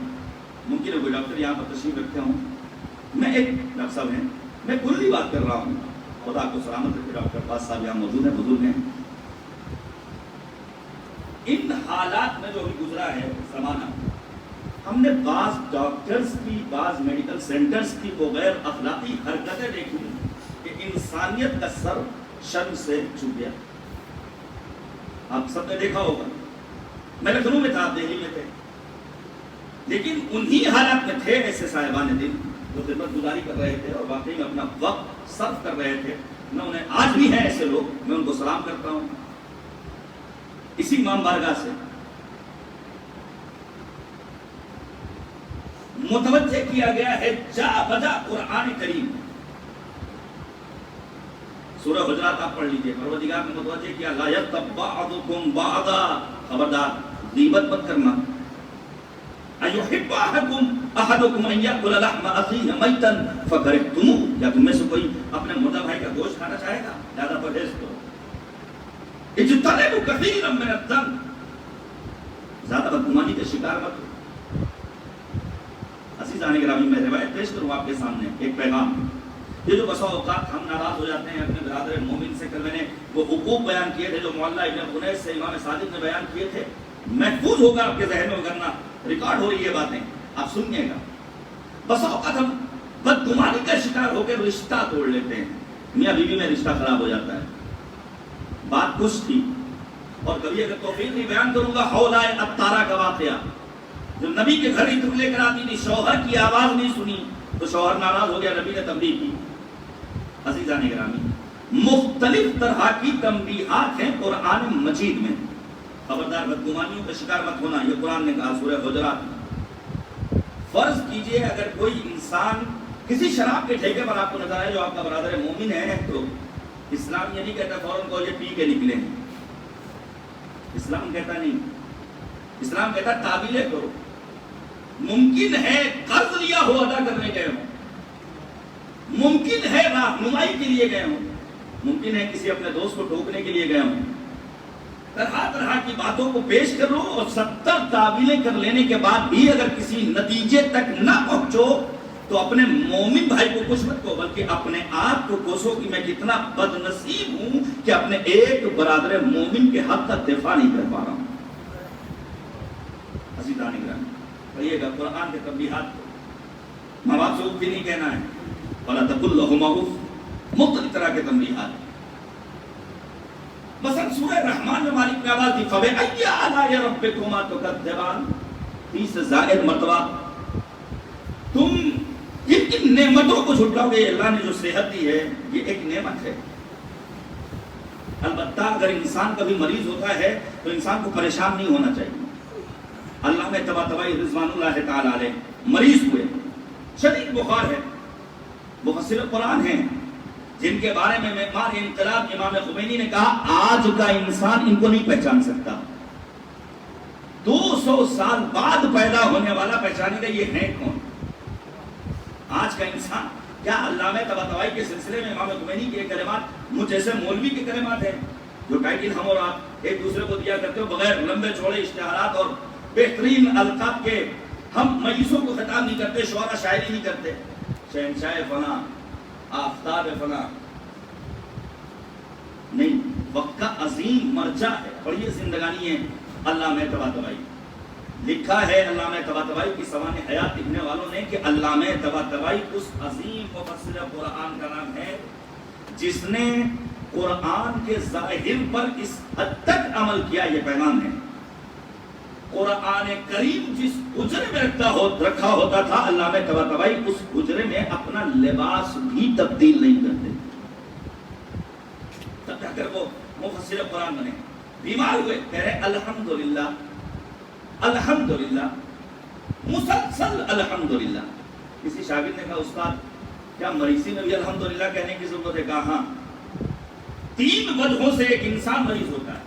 S3: ممکن ہے کوئی ڈاکٹر یہاں پر تشریف رکھتے ہوں، میں ایک ڈاکٹر صاحب ہیں، میں کلی بات کر رہا ہوں، خدا کو سلامت رکھے. ڈاکٹر عباس صاحب یہاں موجود ہیں، بزرگ ہیں. ان حالات میں جو بھی گزرا ہے زمانہ، ہم نے بعض ڈاکٹرز کی، بعض میڈیکل سینٹرز کی وہ غیر اخلاقی حرکتیں دیکھی کہ انسانیت کا سر شرم سے جھک گیا. آپ سب نے دیکھا ہوگا. میں لکھنؤ میں تھا، آپ دہلی میں تھے، لیکن انہی حالات میں تھے ایسے صاحبان دل جو خدمت گزاری کر رہے تھے اور واقعی میں اپنا وقت صرف کر رہے تھے. میں انہیں آج بھی ہیں ایسے لوگ، میں ان کو سلام کرتا ہوں اسی امام بارگاہ سے. متوجہ کیا گیا ہے جا بجا قرآن کریم. سورہ حجرات آپ پڑھ لیجئے. پروردگار نے متوجہ کیا لا یغتب بعضکم بعضا، خبردار غیبت مت کرنا. ایحب احدکم ان یاکل لحم اخیہ میتا فکرہتموہ، کیا تم میں سے کوئی اپنے مردہ بھائی کا گوشت کھانا چاہے گا؟ زیادہ پرہیز کرو. اجتنبوا کثیرا من الظن، زیادہ بدگمانی کے شکار مت ہو. عزیزان گرامی، میں روایت پیش کروں آپ کے سامنے ایک پیغام. یہ جو بسا اوقات ہم ناراض ہو جاتے ہیں اپنے برادر مومن سے. کل میں نے وہ حقوق بیان کیے تھے جو معلّہ ابن خنیس سے امام صادق نے بیان کیے تھے. محفوظ ہوگا آپ کے ذہن میں، کرنا ریکارڈ ہو رہی ہے باتیں، آپ سنیے گا. بسا اوقات ہم بدگمانی کا شکار ہو کے رشتہ توڑ لیتے ہیں. میاں بیوی میں رشتہ خراب ہو جاتا ہے. بات کچھ تھی، اور کبھی اگر توفیق نہیں بیان کروں گا حولہ اتارہ کا واقعہ. جو نبی کے گھر عطر لے کر آتی تھی، شوہر کی آواز نہیں سنی تو شوہر ناراض ہو گیا، نبی نے تنبیہ کی. عزیزان گرامی، مختلف طرح کی تنبیہات ہیں قرآن مجید میں. خبردار بدگمانیوں کا شکار مت ہونا، یہ قرآن نے کہا سورہ حجرات میں. فرض کیجئے اگر کوئی انسان کسی شراب کے ٹھیکے پر آپ کو نظر آئے جو آپ کا برادر مومن ہے، تو اسلام یہ نہیں کہتا فوراً کو یہ پی کے نکلے ہیں. اسلام کہتا نہیں. اسلام کہتا تعبیلیں کرو. ممکن ہے قرض لیا ہو ادا کرنے گئے ہوں، ممکن ہے رہنمائی کے لیے گئے ہوں، ممکن ہے کسی اپنے دوست کو ٹھوکنے کے لیے گئے ہوں. طرح طرح کی باتوں کو پیش کرو اور 70 تعویلیں کر لینے کے بعد بھی اگر کسی نتیجے تک نہ پہنچو تو اپنے مومن بھائی کو کچھ مت کو بلکہ اپنے آپ کو کوسو کہ میں کتنا بد نصیب ہوں کہ اپنے ایک برادر مومن کے حد تک دفاع نہیں کر پا رہا ہوں. عزیزان گرامی کہیے گا قرآن کے تنبیہات کو ماں باپ سے بھی نہیں کہنا ہے. وَلَا تَقُلْ لَهُمَا أُفٍّ مختلف طرح کے تنبیہات. مثلا سورہ رحمان میں مالک نے آواز دی فَبِأَيِّ آلَاءِ رَبِّكُمَا تُكَذِّبَانِ 30 سے زائد مرتبہ تم کن نعمتوں کو جھٹلاؤ گے. اللہ نے جو صحت دی ہے یہ ایک نعمت ہے. البتہ اگر انسان کبھی مریض ہوتا ہے تو انسان کو پریشان نہیں ہونا چاہیے. اللہ میں طباطبائی رضوان اللہ تعالی علیہ مریض ہوئے, شدید بخار ہے, مفسر قرآن ہیں جن کے بارے میں معمار انقلاب امام خمینی نے کہا آج کا انسان ان کو نہیں پہچان سکتا, 200 سال بعد پیدا ہونے والا پہچانے گا یہ ہے کون. آج کا انسان کیا علامہ طباطبائی کے سلسلے میں امام خمینی کے کلمات مجھ جیسے مولوی کے کلمات ہیں جو ٹائٹل ہم اور آپ ایک دوسرے کو دیا کرتے ہو بغیر لمبے چوڑے اشتہارات اور بہترین القاب کے ہم مجلسوں کو خطاب نہیں کرتے, شعرا شاعری نہیں کرتے. شہنشاہ فنا, آفتاب فنا نہیں, وقت کا عظیم مرجع ہے. پڑھیے زندگانی ہے علامہ طباطبائی. لکھا ہے علامہ طباطبائی کی سوانح حیات لکھنے والوں نے کہ علامہ طباطبائی اس عظیم مفسر قرآن کا نام ہے جس نے قرآن کے ظاہر پر اس حد تک عمل کیا. یہ پیغام ہے قرآن کریم جس حجرے میں رکھا ہوتا تھا علامہ طباطبائی اس حجرے میں اپنا لباس بھی تبدیل نہیں کرتے تب جا کر وہ مفسر قرآن بنے. بیمار ہوئے کہہ رہے الحمدللہ الحمدللہ مسلسل الحمدللہ. کسی شاگرد نے کہا استاد کیا مریضی میں بھی الحمدللہ کہنے کی ضرورت ہے؟ کہا ہاں, 3 وجہوں سے ایک انسان مریض ہوتا ہے.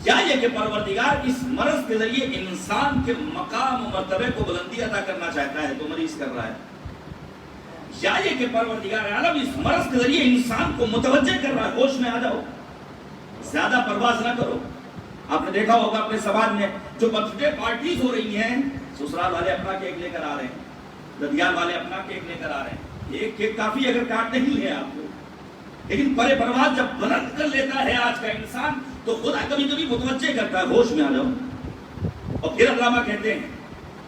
S3: یا یہ کہ پروردگار اس مرض کے ذریعے انسان کے مقام و مرتبے کو بلندی عطا کرنا چاہتا ہے تو مریض کر رہا ہے, یا یہ کہ پروردگار عالم اس مرض کے ذریعے انسان کو متوجہ کر رہا ہے ہوش میں آ جاؤ, زیادہ پرواز نہ کرو. آپ نے دیکھا ہوگا اپنے سماج میں جو برتھ ڈے پارٹیز ہو رہی ہیں, سسرال والے اپنا کیک لے کر آ رہے ہیں, ددیال والے اپنا کیک لے کر آ رہے ہیں. ایک کیک کافی اگر کاٹنے ہی ہے آپ کو, لیکن پرے پرواز جب بلند کر لیتا ہے آج کا انسان تو خدا کبھی کبھی متوجہ کرتا ہے ہوش میں آ جاؤ. اور پھر علامہ کہتے ہیں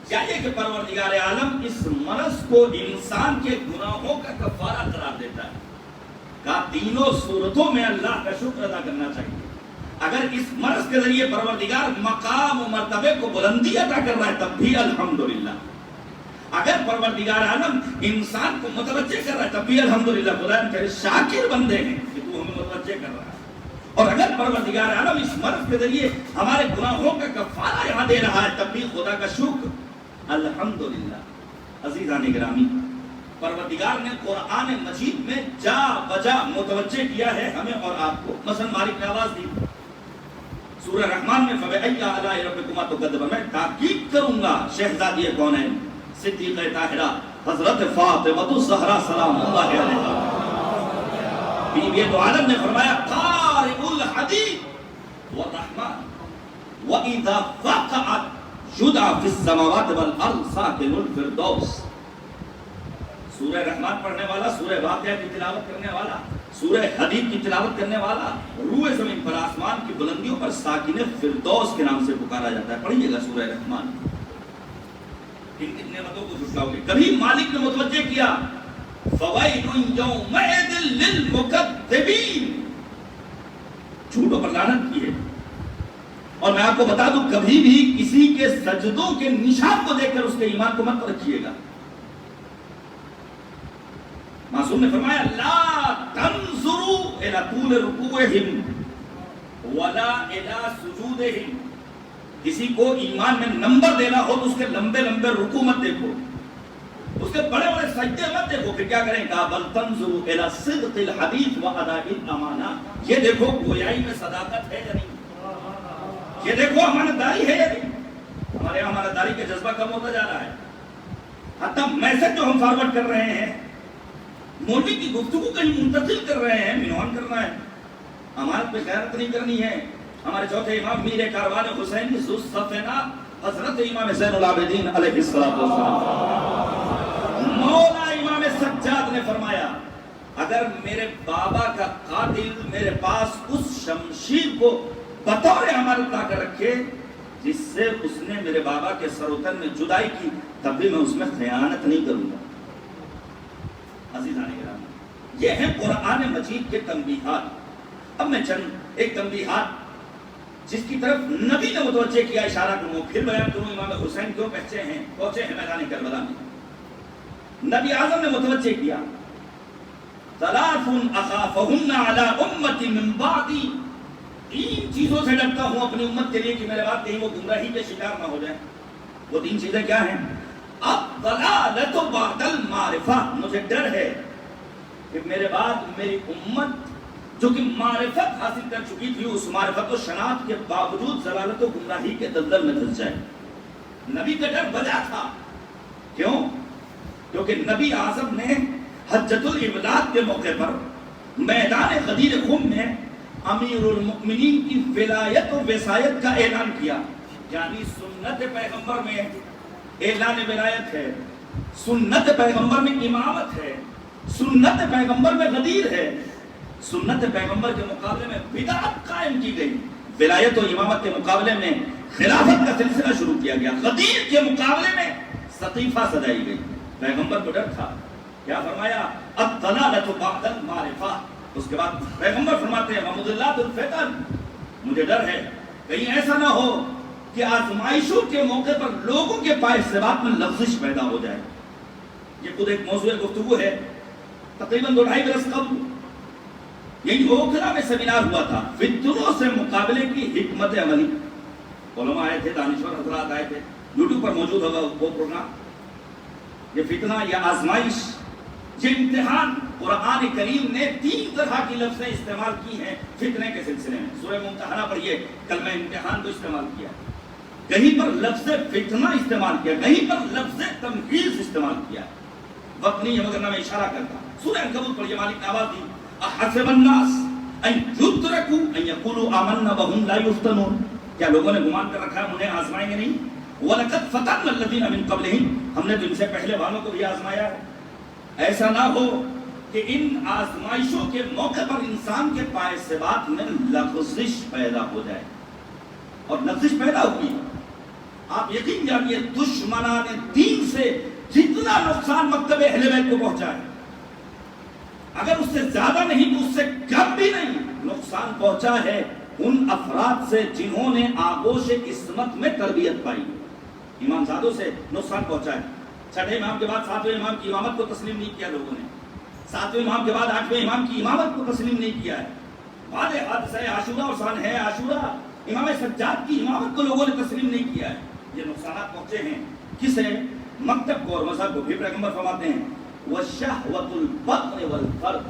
S3: کیا یہ کہ پروردگار عالم اس مرض کو انسان کے گناہوں کا کفارہ قرار دیتا ہے. کہا تینوں صورتوں میں اللہ کا شکر ادا کرنا چاہیے. اگر اس مرض کے ذریعے پروردگار مقام و مرتبے کو بلندی عطا کر رہا ہے تب بھی الحمدللہ. اگر پروردگار عالم انسان کو متوجہ کر رہا ہے تب بھی الحمدللہ. خدا ہم تیرے شاکر بندے ہیں کہ تو ہمیں متوجہ کر رہا ہے. اور اگر پروردگار عالم اس مرض کے ذریعے ہمارے گناہوں کا کفارہ یہاں دے رہا ہے تب بھی خدا کا شکر الحمدللہ. عزیزان گرامی پروردگار نے قرآن مجید میں جا بجا متوجہ کیا ہے ہمیں اور آپ کو. مثلا مالک نے آواز دی سورہ رحمان میں فَبِأَيِّ آلَاءِ رَبِّكُمَا تُكَذِّبَانِ. میں تاکید کروں گا شہزادی کونین صدیقہ طاہرہ حضرت فاطمہ الزہرا سلام اللہ علیہا بیوی تو عالم نے فرمایا قارئ الحدید والرحمن وَإِذَا فَقَعَتْ جُدْعَ فِي السَّمَوَاتِ وَالْأَرْضِ سَاكِنُ الْفِرْدَوْسِ. سورہ رحمان پڑھنے والا, سورہ واقعہ کی تلاوت کرنے والا, سورہ حدید کی تلاوت کرنے والا روح زمین پر آسمان کی بلندیوں پر ساکن فردوس کے نام سے پکارا جاتا ہے. پڑھیے گا سورہ رحمان. ان نعمتوں کو جھٹلاؤ گے. کبھی مالک نے متوجہ کیا فَوَيْلٌ يَوْمَئِذٍ لِّلْمُكَذِّبِينَ, جھوٹوں پر لعنت کی ہے. اور میں آپ کو بتا دوں کبھی بھی کسی کے سجدوں کے نشان کو دیکھ کر اس کے ایمان کو مت رکھیے گا. معصوم نے فرمایا لا تنظروا الى طول رکوعهم ولا الى سجودهم. کسی کو ایمان میں نمبر دینا ہو تو اس کے لمبے لمبے رکوع مت دیکھو, اس کے بڑے بڑے سجدے مت دیکھو. پھر کیا کریں گا بل تنظروا الى صدق الحدیث واداء الامانہ. یہ دیکھو گویائی میں صداقت ہے یا نہیں, یہ دیکھو امانتداری ہے یا نہیں. ہمارے یہاں امانتداری کا جذبہ کم ہوتا جا رہا ہے. حتیٰ میسج جو ہم فارورڈ کر رہے ہیں مولوی کی گفتگو کہیں منتقل کر رہے ہیں, منوان کرنا ہے, امانت پہ غیرت نہیں کرنی ہے, ہمارے چوتھے امام میر کاروان حسین ذو الصفنا حضرت امام زین العابدین علیہ الصلوۃ والسلام، مولا امام سجاد نے فرمایا اگر میرے بابا کا قاتل میرے پاس اس شمشیر کو بطور امانت لا کر رکھے جس سے اس نے میرے بابا کے سر و تن میں جدائی کی، تب بھی میں اس میں خیانت نہیں کروں گا۔ عزیزان کرام، یہ ہیں قرآن مجید کے تنبیہات۔ اب میں چند ایک تنبیہات جس کی طرف نبی نے متوجہ کیا اشارہ کروں، پھر بیان کروں امام حسین کیوں پہنچے ہیں میدان کربلا میں۔ نبی اعظم نے متوجہ کیا ثلاث اخافہن علی امتی من بعدی، تین چیزوں سے ڈرتا ہوں اپنی امت کے لیے کہ میرے بعد کہیں وہ گمراہی کے شکار نہ ہو جائیں۔ وہ تین چیزیں کیا ہیں؟ الضلالۃ بعد المعرفہ، مجھے ڈر ہے کہ میرے بعد میری امت جو کہ معرفت حاصل کر چکی تھی اس معرفت و شناخت کے باوجود ضلالت و گمراہی کے دلدل میں دھس جائے۔ نبی کا ڈر بجا تھا، کیوں؟ کیونکہ نبی اعظم نے حجۃ الابلاغ کے موقع پر میدان غدیر خم میں امیر المؤمنین کی ولایت و وصایت کا اعلان کیا، یعنی سنت پیغمبر میں اعلان ولایت ہے، سنت پیغمبر میں امامت ہے، سنت پیغمبر میں غدیر ہے، سنت پیغمبر کے مقابلے میں بدعت قائم کی گئی، ولایت و امامت کے مقابلے میں خلافت کا سلسلہ شروع کیا گیا، غدیر کے مقابلے میں سقیفہ سجائی گئی۔ پیغمبر کو ڈر تھا، کیا فرمایا؟ الضلالۃ بعد المعرفہ۔ اس کے بعد پیغمبر فرماتے ہیں ومضلات الفتن، مجھے ڈر ہے کہیں ایسا نہ ہو کہ آزمائشوں کے موقع پر لوگوں کے پائے ثبات میں لغزش پیدا ہو جائے۔ یہ خود ایک موضوع گفتگو ہے، تقریباً 2-2.5 برس قبل یہی اوکھلا میں سیمینار ہوا تھا، فتنوں سے مقابلے کی حکمت عملی۔ علماء آئے تھے، دانشور حضرات آئے تھے، یوٹیوب پر موجود ہوگا وہ پروگرام۔ یہ فتنہ یا آزمائش، یہ امتحان، قرآن کریم نے 3 طرح کی لفظیں استعمال کی ہیں فتنے کے سلسلے میں۔ سورہ ممتحنہ پڑھیے، کلمہ امتحان کو استعمال کیا، کہیں پر لفظ فتنہ استعمال کیا، کہیں پر لفظ تمہیز استعمال کیا۔ وقت نہیں ہے مگر میں اشارہ کرتا ہوں، سورہ عنکبوت پڑھیے، مالک نے آواز دی احسب الناس ان یترکوا ان یقولوا آمنا وهم لا یفتنون، کیا لوگوں نے گمان کر رکھا ہے انہیں آزمائیں گے نہیں؟ وَلَقَدْ فَتَنَّا الَّذِينَ مِن قَبْلِهِمْ، ہم نے تو ان سے پہلے والوں کو بھی آزمایا ہے۔ ایسا نہ ہو کہ ان آزمائشوں کے موقع پر انسان کے پائے ثبات میں لغزش پیدا ہو جائے، اور لغزش پیدا ہوئی آپ یقین جانیے دشمنان دین سے جتنا نقصان مکتب اہل بیت کو پہنچا ہے، اگر اس سے زیادہ نہیں تو اس سے کم بھی نہیں نقصان پہنچا ہے ان افراد سے جنہوں نے آغوش عصمت میں تربیت پائی، امام زادوں سے نقصان پہنچا ہے۔ چھٹے امام کے بعد 7ویں امام کی امامت کو تسلیم نہیں کیا لوگوں نے، 7ویں امام کے بعد 8ویں امام کی امامت کو تسلیم نہیں کیا ہے۔ بعد حادثہ عاشورہ اور سانحہ عاشورہ امام سجاد کی امامت کو لوگوں نے تسلیم نہیں کیا ہے۔ یہ نقصانات پہنچے ہیں کسے؟ مکتب کو اور مذہب کو۔ پھر پیغمبر فرماتے ہیں وَشَهْوَةُ الْبَطْنِ وَالْفَرْجِ،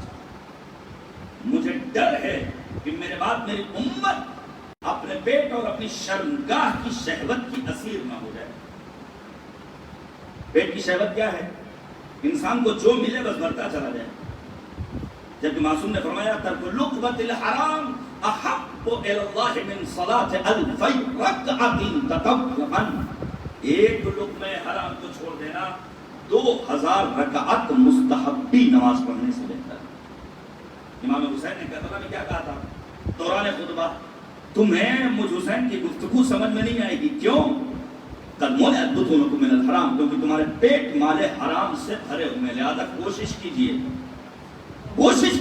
S3: مجھے ڈر ہے کہ میرے بعد میری امت اپنے پیٹ اور اپنی شرمگاہ کی شہوت کی اسیر نہ ہو جائے۔ پیٹ کی شہوت کیا ہے؟ انسان کو جو ملے بس بڑھتا چلا جائے، جبکہ معصوم نے فرمایا ترک لقمۃ الحرام احب الی اللہ من صلاۃ الف رکعۃ تطوعا، ایک لقمہ حرام کو چھوڑ دینا 2000 رکعت مستحبی نماز پڑھنے سے بہتر ہے۔ امام حسین نے کربلا میں کیا کہا تھا دوران خطبہ؟ تمہیں مجھ حسین کی گفتگو سمجھ میں نہیں آئے گی، کیوں؟ قد ملئت بطونکم من الحرام، کیونکہ تمہارے پیٹ مال حرام سے بھرے ہوئے، لہذا کوشش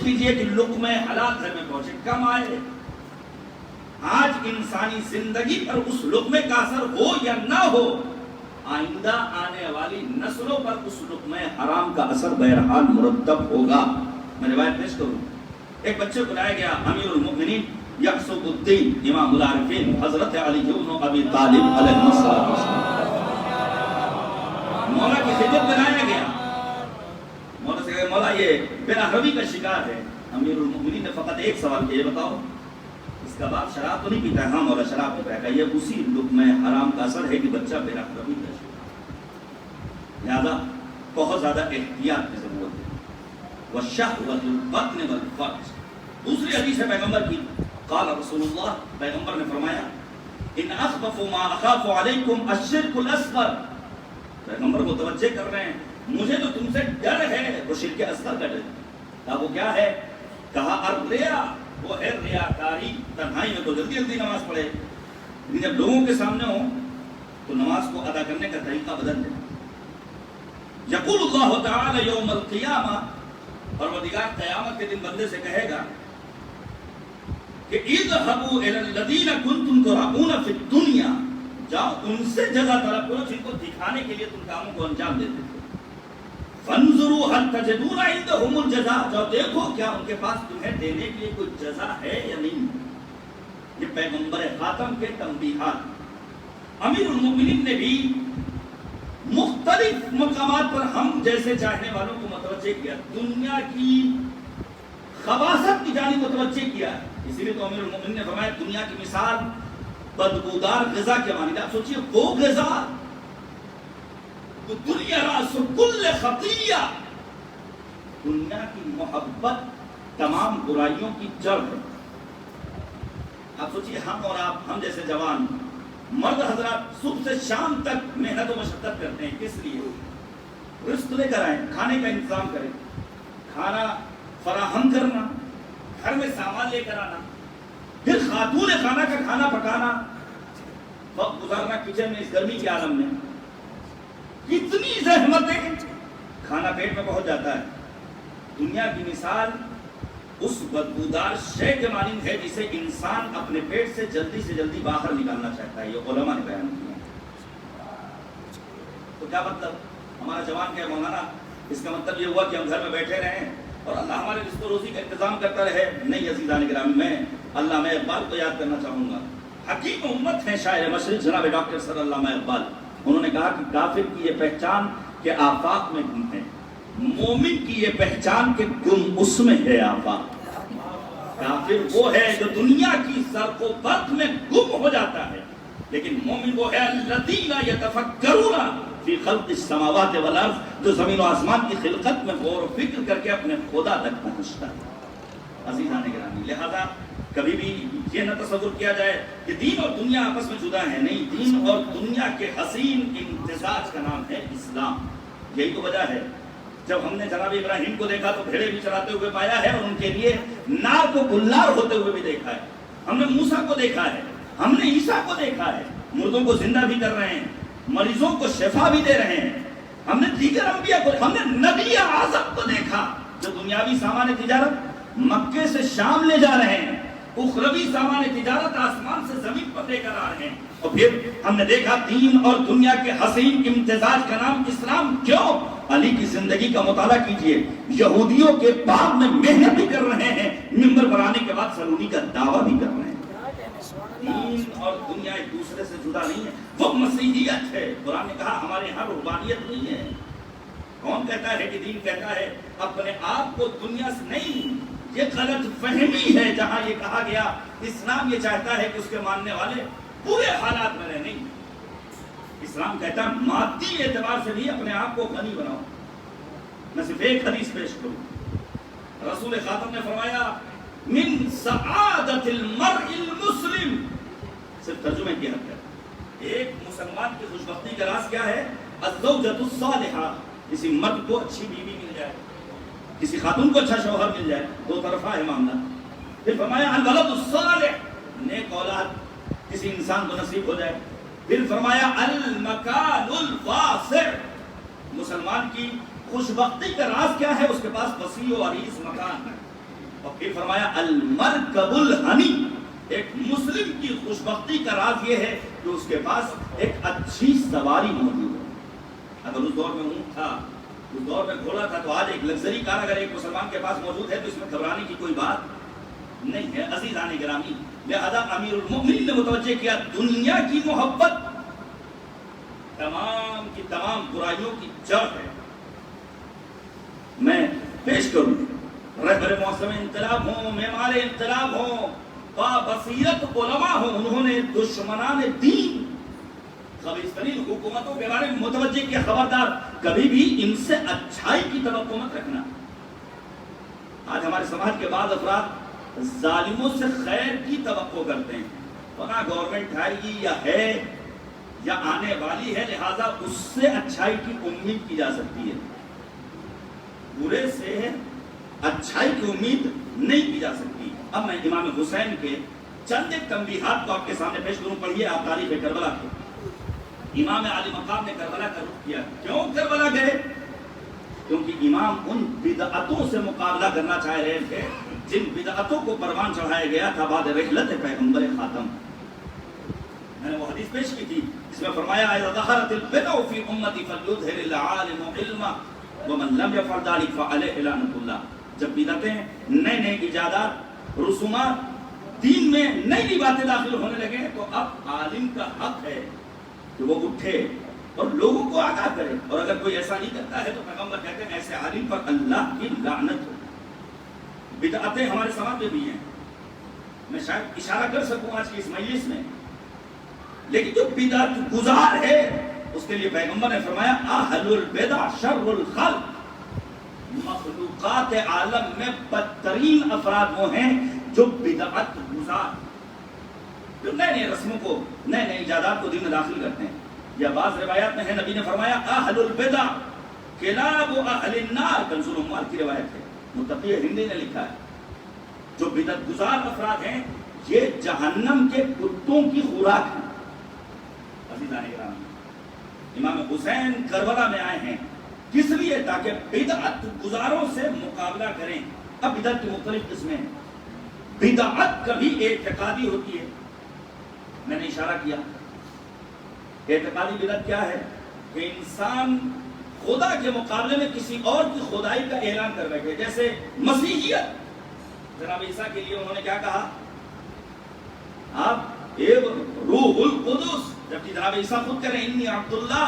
S3: کیجئے کہ لقمہ حلال گھر میں پہنچے، کم آئے۔ آج انسانی زندگی پر اس لقمے کا اثر ہو یا نہ ہو، آئندہ آنے والی نسلوں پر اس لقمہ حرام کا اثر بہرحال مرتب ہوگا۔ میں روایت پیش کروں، ایک بچے کو لایا گیا امیر المؤمنین یقصب الدین امام العارفین حضرت علی بن ابی طالب علیہ السلام، مولا کی خدمت میں لایا گیا۔ مولا سے کہا مولا یہ بے محرمی کا شکار ہے۔ امیر المؤمنین نے فقط ایک سوال کیا، یہ بتاؤ اس کا باپ شراب تو نہیں پیتا ہے؟ ہاں مولا شراب پیتا ہے۔ یہ اسی لقمہ حرام کا اثر ہے کہ بچہ بے محرمی کا شکار، لہذا بہت زیادہ احتیاط کی ضرورت ہے۔ وَالشَّهْوَةُ الْبَطْنِ وَالْفَرْجِ، دوسری حدیث ہے پیغمبر کی قال رسول اللہ، پیغمبر نے فرمایا ان اخوف ما اخاف علیکم الشرک الاصغر، پیغمبر کو توجہ کر رہے ہیں، مجھے جو تم سے ڈر ہے وہ شرک اصغر کا ڈر ہے۔ کہا وہ کیا ہے؟ کہا الریا، وہ ہے ریاکاری، تنہائی میں تو جلدی جلدی نماز پڑھے لیکن جب لوگوں کے سامنے ہو تو نماز کو ادا کرنے کا طریقہ بدل دے۔ یقول اللہ تعالی یوم القیامہ، پروردگار قیامت کے دن بندے سے کہے گا کہ اذهبوا الى الذين كنتم تراؤون في الدنيا، جاؤ ان سے جزا طلب کرو جن کو دکھانے کے لیے تم کاموں کو انجام دیتے تھے۔ فانظروا هل تجدون عندهم الجزاء، جاؤ دیکھو کیا ان کے پاس تمہیں دینے کے لیے کوئی جزا ہے یا نہیں۔ یہ پیغمبر خاتم کے تنبیہات۔ امیر المؤمنین نے بھی مختلف مقامات پر ہم جیسے چاہنے والوں کو متوجہ کیا، دنیا کی خباثت کی جانب متوجہ کیا ہے۔ اسی لیے تو امیر المؤمنین نے فرمایا دنیا کی مثال بدبودار غذا کے مانند۔ آپ سوچئے وہ غذا تو دنیا راس کل خطیہ، دنیا کی محبت تمام برائیوں کی جڑ ہے۔ آپ سوچئے ہم اور آپ، ہم جیسے جوان مرد حضرات صبح سے شام تک محنت و مشقت کرتے ہیں، کس لیے؟ رزق لے کر آئیں، کھانے کا انتظام کریں، کھانا فراہم کرنا، گھر میں سامان لے کر آنا، پھر خاتون خانہ کا کھانا پکانا، وقت گزارنا کچن میں اس گرمی کے عالم میں، کتنی زحمتیں، کھانا پیٹ میں پہنچ جاتا ہے۔ دنیا کی مثال اس بدبودار شے کے مانند ہے جسے انسان اپنے پیٹ سے جلدی باہر نکالنا چاہتا ہے۔ یہ علماء نے بیان کیا۔ تو کیا مطلب؟ ہمارا جوان کہے مولانا اس کا مطلب یہ ہوا کہ ہم گھر میں بیٹھے رہیں اور اللہ ہمارے رزق و روزی کا انتظام کرتا رہے؟ نہیں عزیزان گرامی، میں علامہ اقبال کو یاد کرنا چاہوں گا۔ حکیم امت ہیں شاعر مشرق جناب ڈاکٹر صلی علامہ اقبال، انہوں نے کہا کہ کافر کی یہ پہچان کہ آفاق میں گم ہے، مومن کی یہ پہچان کہ گم اس میں ہے آفاق۔ کافر وہ ہے جو دنیا کی زرق و برق میں گم ہو جاتا ہے، لیکن مومن وہ ہے الذین یتفکرون فی خلق السماوات والارض، جو زمین و آسمان کی خلقت میں غور و فکر کر کے اپنے خدا تک پہنچتا ہے۔ عزیزان گرامی، لہذا کبھی بھی یہ نہ تصور کیا جائے کہ دین اور دنیا آپس میں جدا ہے، نہیں، دین اور دنیا کے حسین امتزاج کا نام ہے اسلام۔ یہی تو وجہ ہے جب ہم نے جناب ابراہیم کو دیکھا تو بھیڑے بھی چراتے ہوئے پایا ہے اور ان کے لیے نار کو گلزار ہوتے ہوئے بھی دیکھا ہے۔ ہم نے موسیٰ کو دیکھا ہے، ہم نے عیسیٰ کو دیکھا ہے، مردوں کو زندہ بھی کر رہے ہیں، مریضوں کو شفا بھی دے رہے ہیں۔ ہم نے دیگر انبیاء کو، ہم نے نبی اعظم کو دیکھا جو دنیاوی سامان تجارت مکے سے شام لے جا رہے ہیں، اخروی سامان تجارت آسمان سے زمین پر لے کر آ رہے ہیں۔ اور پھر ہم نے دیکھا دین اور دنیا کے حسین امتزاج کا نام اسلام۔ کیوں؟ علی کی زندگی کا مطالعہ کیجئے، یہودیوں کے بعد میں محنت بھی کر رہے ہیں، ممبر پر آنے کے بعد سلونی کا دعویٰ بھی کر رہے ہیں۔ دین اور دنیا ایک دوسرے سے جدا نہیں ہے، وہ مسیحیت ہے۔ قرآن نے کہا ہمارے یہاں رہبانیت نہیں ہے۔ کون کہتا ہے کہ دین کہتا ہے اپنے آپ کو دنیا سے؟ نہیں، یہ غلط فہمی ہے۔ جہاں یہ کہا گیا اسلام یہ چاہتا ہے کہ اس کے ماننے والے پورے حالات میں رہیں، نہیں، اسلام کہتا ہے مادی اعتبار سے بھی اپنے آپ کو غنی بناؤ۔ میں صرف ایک حدیث پیش کروں، رسول خاتم نے فرمایا من سعادت المرء المسلم، صرف ترجمے کی حد ہے، ایک مسلمان کی خوشبختی کا راز کیا ہے؟ الزوجۃ الصالحہ، کسی مرد کو اچھی بیوی مل جائے، کسی خاتون کو اچھا شوہر مل جائے، دو طرفہ ہے معاملہ۔ پھر فرمایا الولد الصالح، نیک اولاد کسی انسان کو نصیب ہو جائے۔ پھر فرمایا المکان الواسع، مسلمان کی خوشبختی کا راز کیا ہے؟ اس کے پاس وسیع و عریض مکان ہے۔ اور پھر فرمایا المرکب الحنی، ایک مسلم کی خوشبختی کا راز یہ ہے کہ اس کے پاس ایک اچھی سواری موجود ہے۔ اگر اس دور میں اونٹ تھا، اس دور میں گھوڑا تھا، تو آج ایک لگژری کار اگر ایک مسلمان کے پاس موجود ہے تو اس میں گھبرانے کی کوئی بات نہیں ہے۔ عزیزان گرامی، لہذا امیر المؤمنین نے متوجہ کیا دنیا کی محبت تمام کی تمام برائیوں کی جڑ ہے۔ میں پیش کروں، رہبر موسم انقلاب ہوں، معمار انقلاب ہوں، بصیرت علماء ہوں، انہوں نے دشمنان دین خبیث ترین حکومتوں کے بارے میں متوجہ کیا خبردار کبھی بھی ان سے اچھائی کی توقع مت رکھنا۔ آج ہمارے سماج کے بعض افراد ظالموں سے خیر کی توقع کرتے ہیں، ورنہ گورنمنٹ آئے گی یا ہے یا آنے والی ہے، لہذا اس سے اچھائی کی امید کی جا سکتی ہے، برے سے اچھائی کی امید نہیں کی جا سکتی۔ اب میں امام حسین کے چند ایک تنبیہات کو آپ کے سامنے پیش کروں۔ پڑھیے آپ تاریخ کربلا کے۔ امام عالی مقام نے کربلا کا رخ کیا۔ کیوں کربلا گئے؟ کیونکہ امام ان بدعتوں سے مقابلہ کرنا چاہ رہے تھے جن بدعتوں کو پروان چڑھایا گیا تھا بعد رحلت پیغمبر خاتم۔ میں نے وہ حدیث پیش کی تھی، اس میں فرمایا اذا ظہرت البدع فی امتی فلیظہر العالم علما ومن لم یفعل ذلک فعلیہ لعنۃ اللہ۔ جب بدعتیں، نئے نئے ایجادات، رسومات دین میں نئی نئی باتیں داخل ہونے لگے تو اب عالم کا حق ہے کہ وہ اٹھے اور لوگوں کو آگاہ کرے، اور اگر کوئی ایسا نہیں کرتا ہے تو پیغمبر کہتے ہیں ایسے عالم پر اللہ کی لعنت ہو۔ بدعتیں ہمارے سماج میں بھی ہیں، میں شاید اشارہ کر سکوں آج کی اس مجلس میں، لیکن جو بدعت گزار ہے اس کے لیے پیغمبر نے فرمایا اہل البدع شر الخلق، مخلوقات عالم میں بدترین افراد وہ ہیں جو بدعت گزار، جو نئے نئے رسموں کو، نئے نئے ایجادات کو دین میں داخل کرتے ہیں۔ یا بعض روایات میں ہے نبی نے فرمایا اہل البدع کلاب اہل النار، کنز الاموال کی روایت ہے، متقی ہندی نے لکھا ہے، جو بدعت گزار افراد ہیں یہ جہنم کے کتوں کی خوراک ہیں۔ عزیزان کرام، امام حسین کربلا میں آئے ہیں کس لیے؟ تاکہ بدعت گزاروں سے مقابلہ کریں۔ اب بدعت کی مختلف قسمیں ہیں، بدعت کبھی اعتقادی ہوتی ہے، میں نے اشارہ کیا اعتقادی بدعت کیا ہے کہ انسان خدا کے مقابلے میں کسی اور کی خدائی کا اعلان کر بیٹھے، جیسے مسیحیت، جناب عیسیٰ کے لیے انہوں نے کیا کہا؟ آپ روح القدس، جبکہ جناب عیسیٰ خود کہہ رہے ہیں انی عبداللہ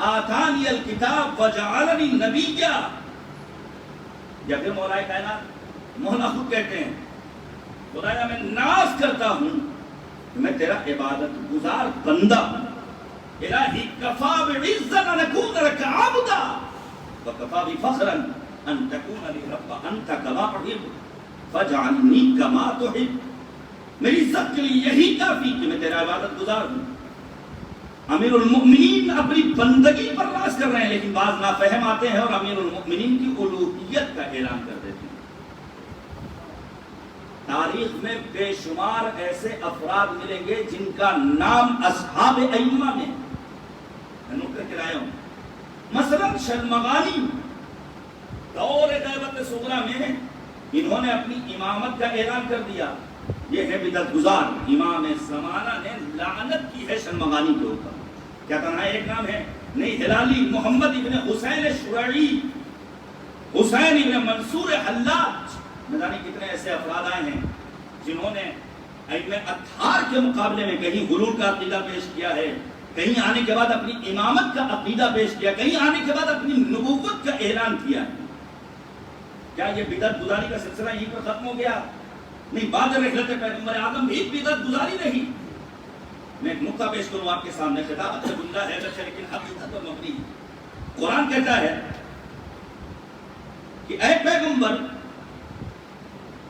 S3: آتانی الکتاب وجعلنی نبیا، یا پھر مولا کائنات، مولا خود کہتے ہیں خدایا میں ناز کرتا ہوں کہ میں تیرا عبادت گزار بندہ ہوں، الہی کفا بعزا ان اکون لک عبدا وکفا بفخرا ان تکون لی رب انت کما احب فاجعلنی کما تحب، میری عزت کے لیے یہی کافی کہ میں تیرا عبادت گزار ہوں۔ امیر المؤمنین اپنی بندگی پر راز کر رہے ہیں، لیکن بعض نافہم آتے ہیں اور امیر المؤمنین کی الوہیت کا اعلان کر دیتے ہیں۔ تاریخ میں بے شمار ایسے افراد ملیں گے جن کا نام اصحاب ائمہ میں نوٹ کر کے لایا ہوں۔ مثلا شرمغانی دور غیبت صغریٰ میں انہوں نے اپنی امامت کا اعلان کر دیا، یہ ہے بدعت گزار۔ امام زمانہ نے لعنت کی ہے شرمغانی کے اوپر۔ کیا تنہا ایک نام ہے؟ نہیں، ہلالی محمد ابن حسین شرعی، حسین ابن منصور حلاج، نہ جانے کتنے ایسے افراد آئے ہیں جنہوں نے ائمہ اطہار کے مقابلے میں کہیں حلول کا عقیدہ پیش کیا ہے، کہیں آنے کے بعد اپنی امامت کا عقیدہ پیش کیا، کہیں آنے کے بعد اپنی نبوت کا اعلان کیا ہے۔ کیا یہ بدعت گزاری کا سلسلہ یہیں پر ختم ہو گیا؟ نہیں، بعد رحلت پیغمبر اعظم بھی بدعت گزاری نہیں۔ میں ایک نقطہ پیش کروں آپ کے سامنے، خطاب سے گنجا ہے لیکن حقیقت پر مبنی ہے۔ قرآن کہتا ہے کہ اے پیغمبر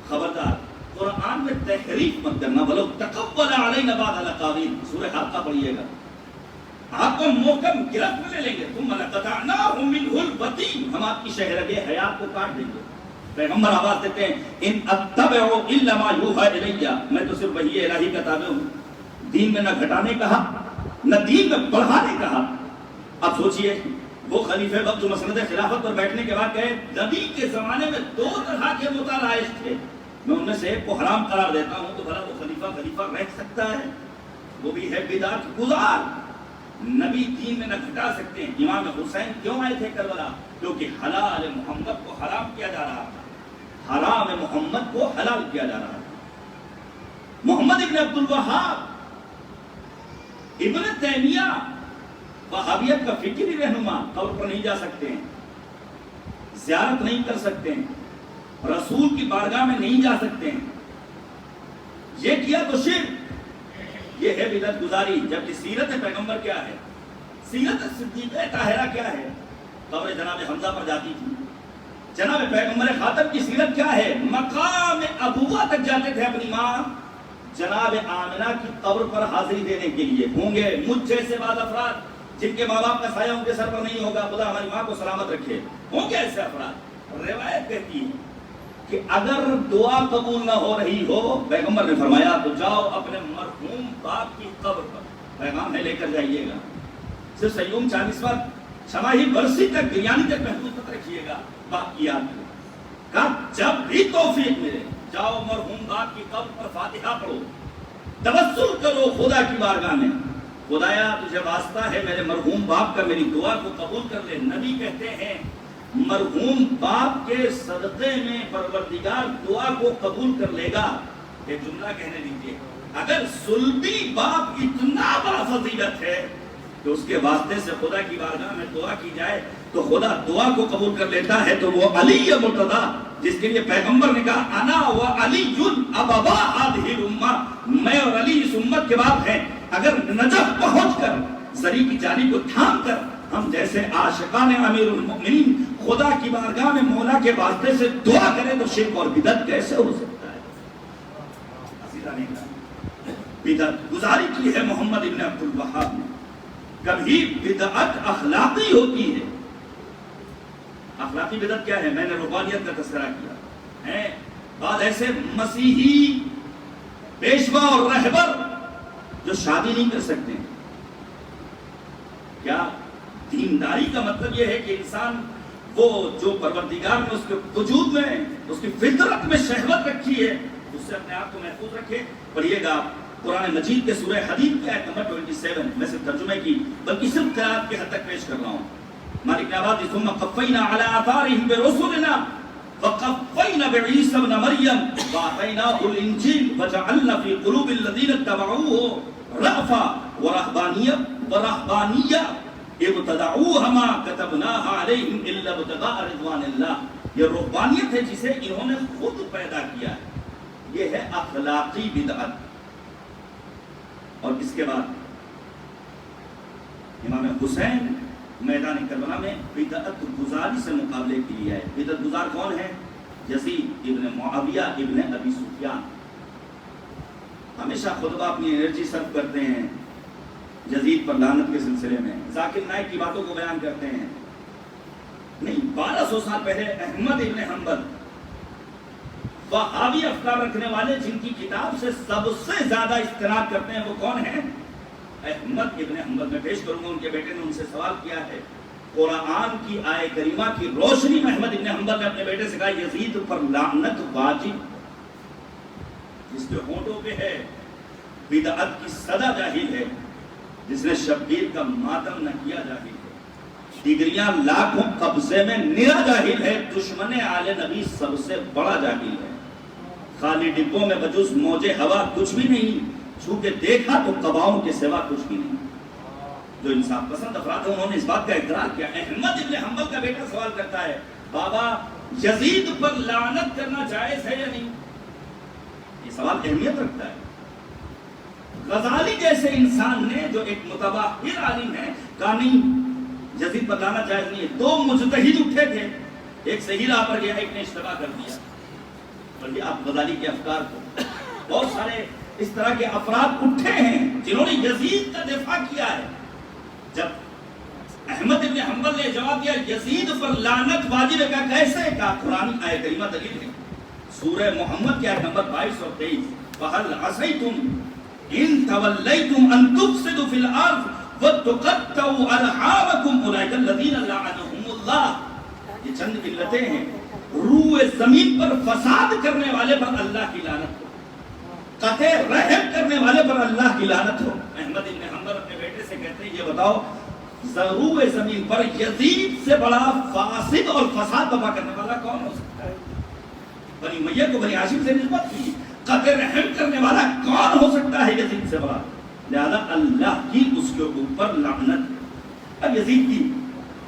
S3: خبردار قرآن میں تحریف مت کرنا، ولو تقبل علینا بعض الاقاویل، سورہ حاقہ پڑھیے گا، آپ کو محکم گرفت میں لے لیں گے، ثم لقطعناہ منہ الوتین، ہم آپ کی شہرگِ حیات کو کاٹ دیں گے۔ پیغمبر آواز دیتے ہیں ان اتبع الا ما یوحی الی، میں تو صرف وحی الہی کا تابع ہوں، دین میں نہ گھٹانے کہا نہ دین میں بڑھانے کہا۔ اب سوچئے وہ خلیفہ وقت جو مسند خلافت پر بیٹھنے کے بعد کہے نبی کے زمانے میں دو طرح کے متلائش تھے، میں ان میں سے ایک کو حرام قرار دیتا ہوں، تو بھلا وہ خلیفہ رہ سکتا ہے؟ وہ بھی ہے بدعت گزار، نبی دین میں نہ گھٹا سکتے ہیں۔ امام حسین کیوں آئے تھے کربلا؟ کیونکہ حلال محمد کو حرام کیا جا رہا تھا، حرام محمد کو حلال کیا جا رہا تھا۔ محمد ابن عبد الوہاب، ابن تیمیہ، وہابیت کا فکری رہنما، قبر پر نہیں جا سکتے ہیں، زیارت نہیں کر سکتے ہیں، رسول کی بارگاہ میں نہیں جا سکتے ہیں، یہ کیا تو شرک، یہ ہے بدعت گزاری۔ جبکہ سیرت پیغمبر کیا ہے؟ سیرت صدیقہ طاہرہ کیا ہے؟ قبر جناب حمزہ پر جاتی تھی، جناب پیغمبر خاتم کی سیرت کیا ہے؟ مقام ابوہ تک جاتے تھے اپنی ماں جناب آمنہ کی قبر پر حاضری دینے کے لیے. ہوں گے مجھ جیسے بعض افراد جن کے ماں باپ کا سایہ ان کے سر پر نہیں ہوگا, خدا ہماری ماں کو سلامت رکھے, ہوں گے ایسے افراد. روایت کہتی ہے کہ اگر دعا قبول نہ ہو رہی ہو, پیغمبر نے فرمایا تو جاؤ اپنے مرحوم باپ کی قبر پر پیغام ہے لے کر جائیے گا. صرف سیوم 40واں چھماہی برسی تک بریانی تک محفوظ مت رکھیے گا باپ کی یاد میں. کہا جب بھی توفیق ملے جاؤ مرحوم باپ کی قبر پر فاتحہ پڑھو, توسل کرو خدا کی بارگاہ میں, خدایا تجھے واسطہ ہے میرے مرحوم باپ کا میری دعا کو قبول کر لے. نبی کہتے ہیں مرحوم باپ کے صدقے میں پروردگار دعا کو قبول کر لے گا. ایک جملہ کہنے دیجیے, اگر سلبی باپ اتنا بڑا فضیلت ہے کہ اس کے واسطے سے خدا کی بارگاہ میں دعا کی جائے تو خدا دعا کو قبول کر لیتا ہے, تو وہ علی مرتضیٰ جس کے لیے پیغمبر نے کہا انا و علی ابوا هذه الامہ, میں اور علی اس امت کے باپ ہیں. اگر نجف پہنچ کر زری کی جالی کو تھام کر ہم جیسے عاشقان امیر المؤمنین خدا کی بارگاہ میں مولا کے واسطے سے دعا کریں تو شرک اور بدعت کیسے ہو سکتا ہے؟ بدعت گزاری کی ہے محمد ابن عبد الوہاب نے. کبھی بدعت اخلاقی ہوتی ہے. اخلاقی بدعت کیا ہے؟ میں نے روحانیت کا تذکرہ کیا ہے. بعض ایسے مسیحی پیشوا اور رہبر جو شادی نہیں کر سکتے. کیا دینداری کا مطلب یہ ہے کہ انسان وہ جو پروردگار نے اس کے وجود میں اس کی فطرت میں شہوت رکھی ہے اس سے اپنے آپ کو محفوظ رکھے؟ پڑھیے گا قرآن مجید کے سورہ حدید کی آیت نمبر 27. میں صرف ترجمے کی بلکہ صرف قرآن کی حد تک پیش کر رہا ہوں. مالک نے آواز دی ثم قفینا علی آثارہم برسلنا وقفینا بعیسی ابن مریم وآتیناہ الانجیل وجعلنا فی قلوب الذین اتبعوہ رأفا ورہبانیہ ابتدعوها ما كتبناها علیہم الا ابتغاء رضوان اللہ. یہ رہبانیت ہے جسے انہوں نے خود پیدا کیا ہے. یہ ہے اخلاقی بدعت. اور اس کے بعد امام حسین میدان کربلا میں بدعت گزاری سے مقابلے کے لیے آئے. بدعت گزار کون ہے؟ یزید ابن معاویہ ابن ابی سفیان. ہمیشہ خطبہ اپنی انرجی صرف کرتے ہیں یزید پر لعنت کے سلسلے میں, ذاکر نائک کی باتوں کو بیان کرتے ہیں. نہیں, 1200 سال پہلے احمد ابن حنبل وہابی افکار رکھنے والے جن کی کتاب سے سب سے زیادہ استناد کرتے ہیں وہ کون ہیں؟ احمد ابن حنبل. میں پیش کروں گا, ان کے بیٹے نے ان سے سوال کیا ہے. قرآن کی آیت کریمہ کی روشنی میں احمد ابن حنبل نے اپنے بیٹے سے کہا یزید پر لعنت واجب. جس کے ہونٹوں پہ ہے بدعت کی صدا جاہل ہے, جس نے شبگیر کا ماتم نہ کیا جاہل ہے, ڈگریاں لاکھوں قبضے میں نرا جاہل ہے, دشمن آل نبی سب سے بڑا جاہل ہے. خالی ڈبوں میں بجز موجے ہوا کچھ بھی نہیں, چھو کے دیکھا تو قباؤں کے سوا کچھ بھی نہیں. جو انصاف پسند افراد ہیں انہوں نے اس بات کا اقرار کیا. احمد ابن حنبل کا بیٹا سوال کرتا ہے بابا یزید پر لعنت کرنا جائز ہے یا نہیں؟ یہ سوال اہمیت رکھتا ہے. غزالی جیسے انسان نے جو ایک متباہر عالم ہے کہا نہیں یزید پر لعنت جائز نہیں ہے. 2 مجتہد اٹھے تھے, ایک صحیح راہ پر گیا, ایک نے اشتباہ کر دیا. بلکہ آپ غزالی کے افکار کو بہت سارے اس طرح کے افراد اٹھے ہیں جنہوں نے یزید کا دفاع کیا ہے. جب احمد ابن حنبل نے جواب دیا یزید پر لعنت واجب ہے, کہا کیسے؟ کہا قرآن آیت کریمہ دلیل ہے. سورہ محمد کی آیت نمبر 22 اور 23 فَهَلْ عَصَيْتُمْ إِن تَوَلَّيْتُمْ أَن تُفْسِدُوا فِي الْأَرْضِ وَتُقَطَّعُوا أَرْحَامَكُمْ أُولَئِكَ الَّذِينَ لَعَنَهُمُ اللَّهُ. یہ چند علتیں ہیں. روح زمین پر فساد کرنے والے پر اللہ کی لعنت ہو, قطع رحم کرنے والے پر اللہ کی لعنت ہو. احمد ابن حنبل اپنے بیٹے سے کہتے ہیں یہ بتاؤ روح زمین پر یزید سے بڑا فاسد اور فساد برپا کرنے والا کون ہو سکتا ہے؟ بنی امیہ کو بنی ہاشم سے نسبت کی. قطع رحم کرنے والا کون ہو سکتا ہے یزید سے بڑا؟ لہذا اللہ کی اس کے اوپر لعنت. اب یزید کی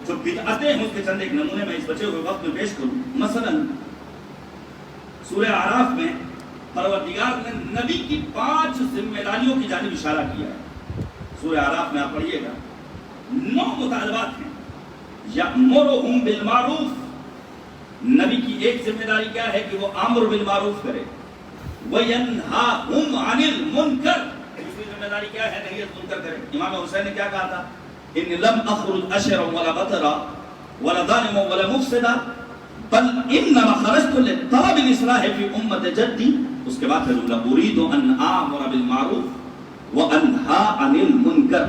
S3: جو بدعتیں ہیں اس کے چند ایک نمونے میں اس بچے ہوئے وقت میں پیش کروں. مثلا سورہ اعراف میں پروردگار نے نبی کی 5 ذمہ داریوں کی جانب اشارہ کیا ہے. سورہ اعراف میں آپ پڑھیے گا 9 مطالبات ہیں. یأمرہم بالمعروف نبی کی ایک ذمہ داری کیا ہے کہ وہ امر بالمعروف کرے، وَيَنْهَاهُمْ عَنِ الْمُنْكَرِ، دوسری ذمہ داری کیا ہے؟ نہی منکر کرے۔ امام حسین نے کیا کہا تھا؟ ان لم اخرج اشرا ولا بطرا ولا ظالما ولا مفسدا بل انما خرجت لطلب الاصلاح في امه جدي۔ اس کے بعد جملہ اريد ان امر بالمعروف وانهى عن المنکر۔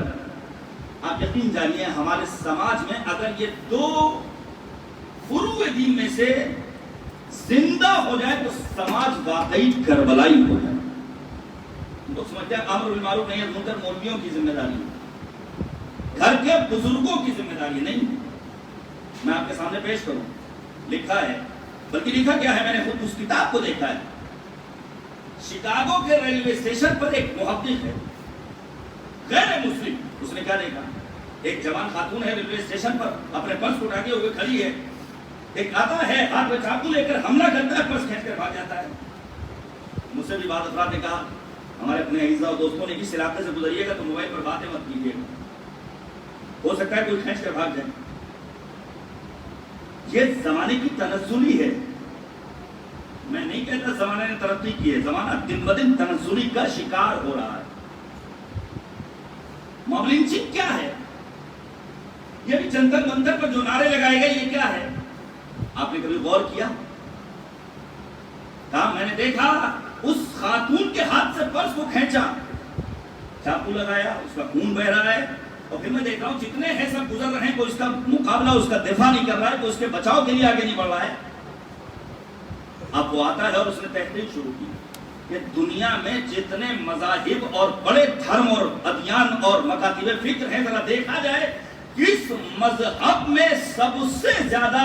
S3: آپ یقین جانیے ہمارے سماج میں اگر یہ دو فروع دین میں سے زندہ ہو جائے تو سماج واقعی کربلائی ہو جائے۔ لوگ سمجھتے ہیں امر بالمعروف نہیں منکر مولویوں کی ذمہ داری ہے، گھر کے بزرگوں کی ذمہ داری نہیں۔ میں آپ کے سامنے پیش کروں، لکھا ہے، بلکہ لکھا کیا ہے، میں نے خود اس کتاب کو دیکھا ہے۔ شکاگو کے ریلوے اسٹیشن پر ایک محقق ہے غیر مسلم، اس نے کیا دیکھا، ایک جوان خاتون ہے ریلوے اسٹیشن پر اپنے پرس کو ڈھانکے ہوئے کھڑی ہے، ایک آتا ہے ہاتھ میں چاقو لے کر حملہ کرتا ہے، پرس کھینچ کر بھاگ جاتا ہے۔ مجھ سے بھی بعض افراد نے کہا ہمارے اپنے اعزاء اور دوستوں نے اس علاقے سے گزریے گا تو موبائل پر باتیں مت کیجیے گا، ہو سکتا ہے کوئی کھینچ کر بھاگ جائے۔ یہ زمانے کی تنزلی ہے، میں نہیں کہتا زمانے نے ترقی کی ہے، زمانہ دن بدن تنزلی کا شکار ہو رہا ہے۔ موب لنچنگ کیا ہے؟ یہ بھی جنتر منتر پر جو نعرے لگائے گئے یہ کیا ہے؟ آپ نے کبھی غور کیا؟ کہا میں نے دیکھا اس خاتون کے ہاتھ سے پرس کو کھینچا، چاقو لگایا، اس کا خون بہ رہا ہے، اور پھر میں دیکھ رہا ہوں جتنے ہیں سب گزر رہے ہیں، کوئی اس کا مقابلہ، اس کا دفاع نہیں کر رہا ہے، کوئی اس کے بچاؤ کے لیے آگے نہیں بڑھ رہا ہے۔ اب وہ آتا ہے اور اس نے تحقیق شروع کی کہ دنیا میں جتنے مذاہب اور بڑے دھرم اور ادیان اور مکاتب فکر ہیں، ذرا دیکھا جائے کس مذہب میں سب سے زیادہ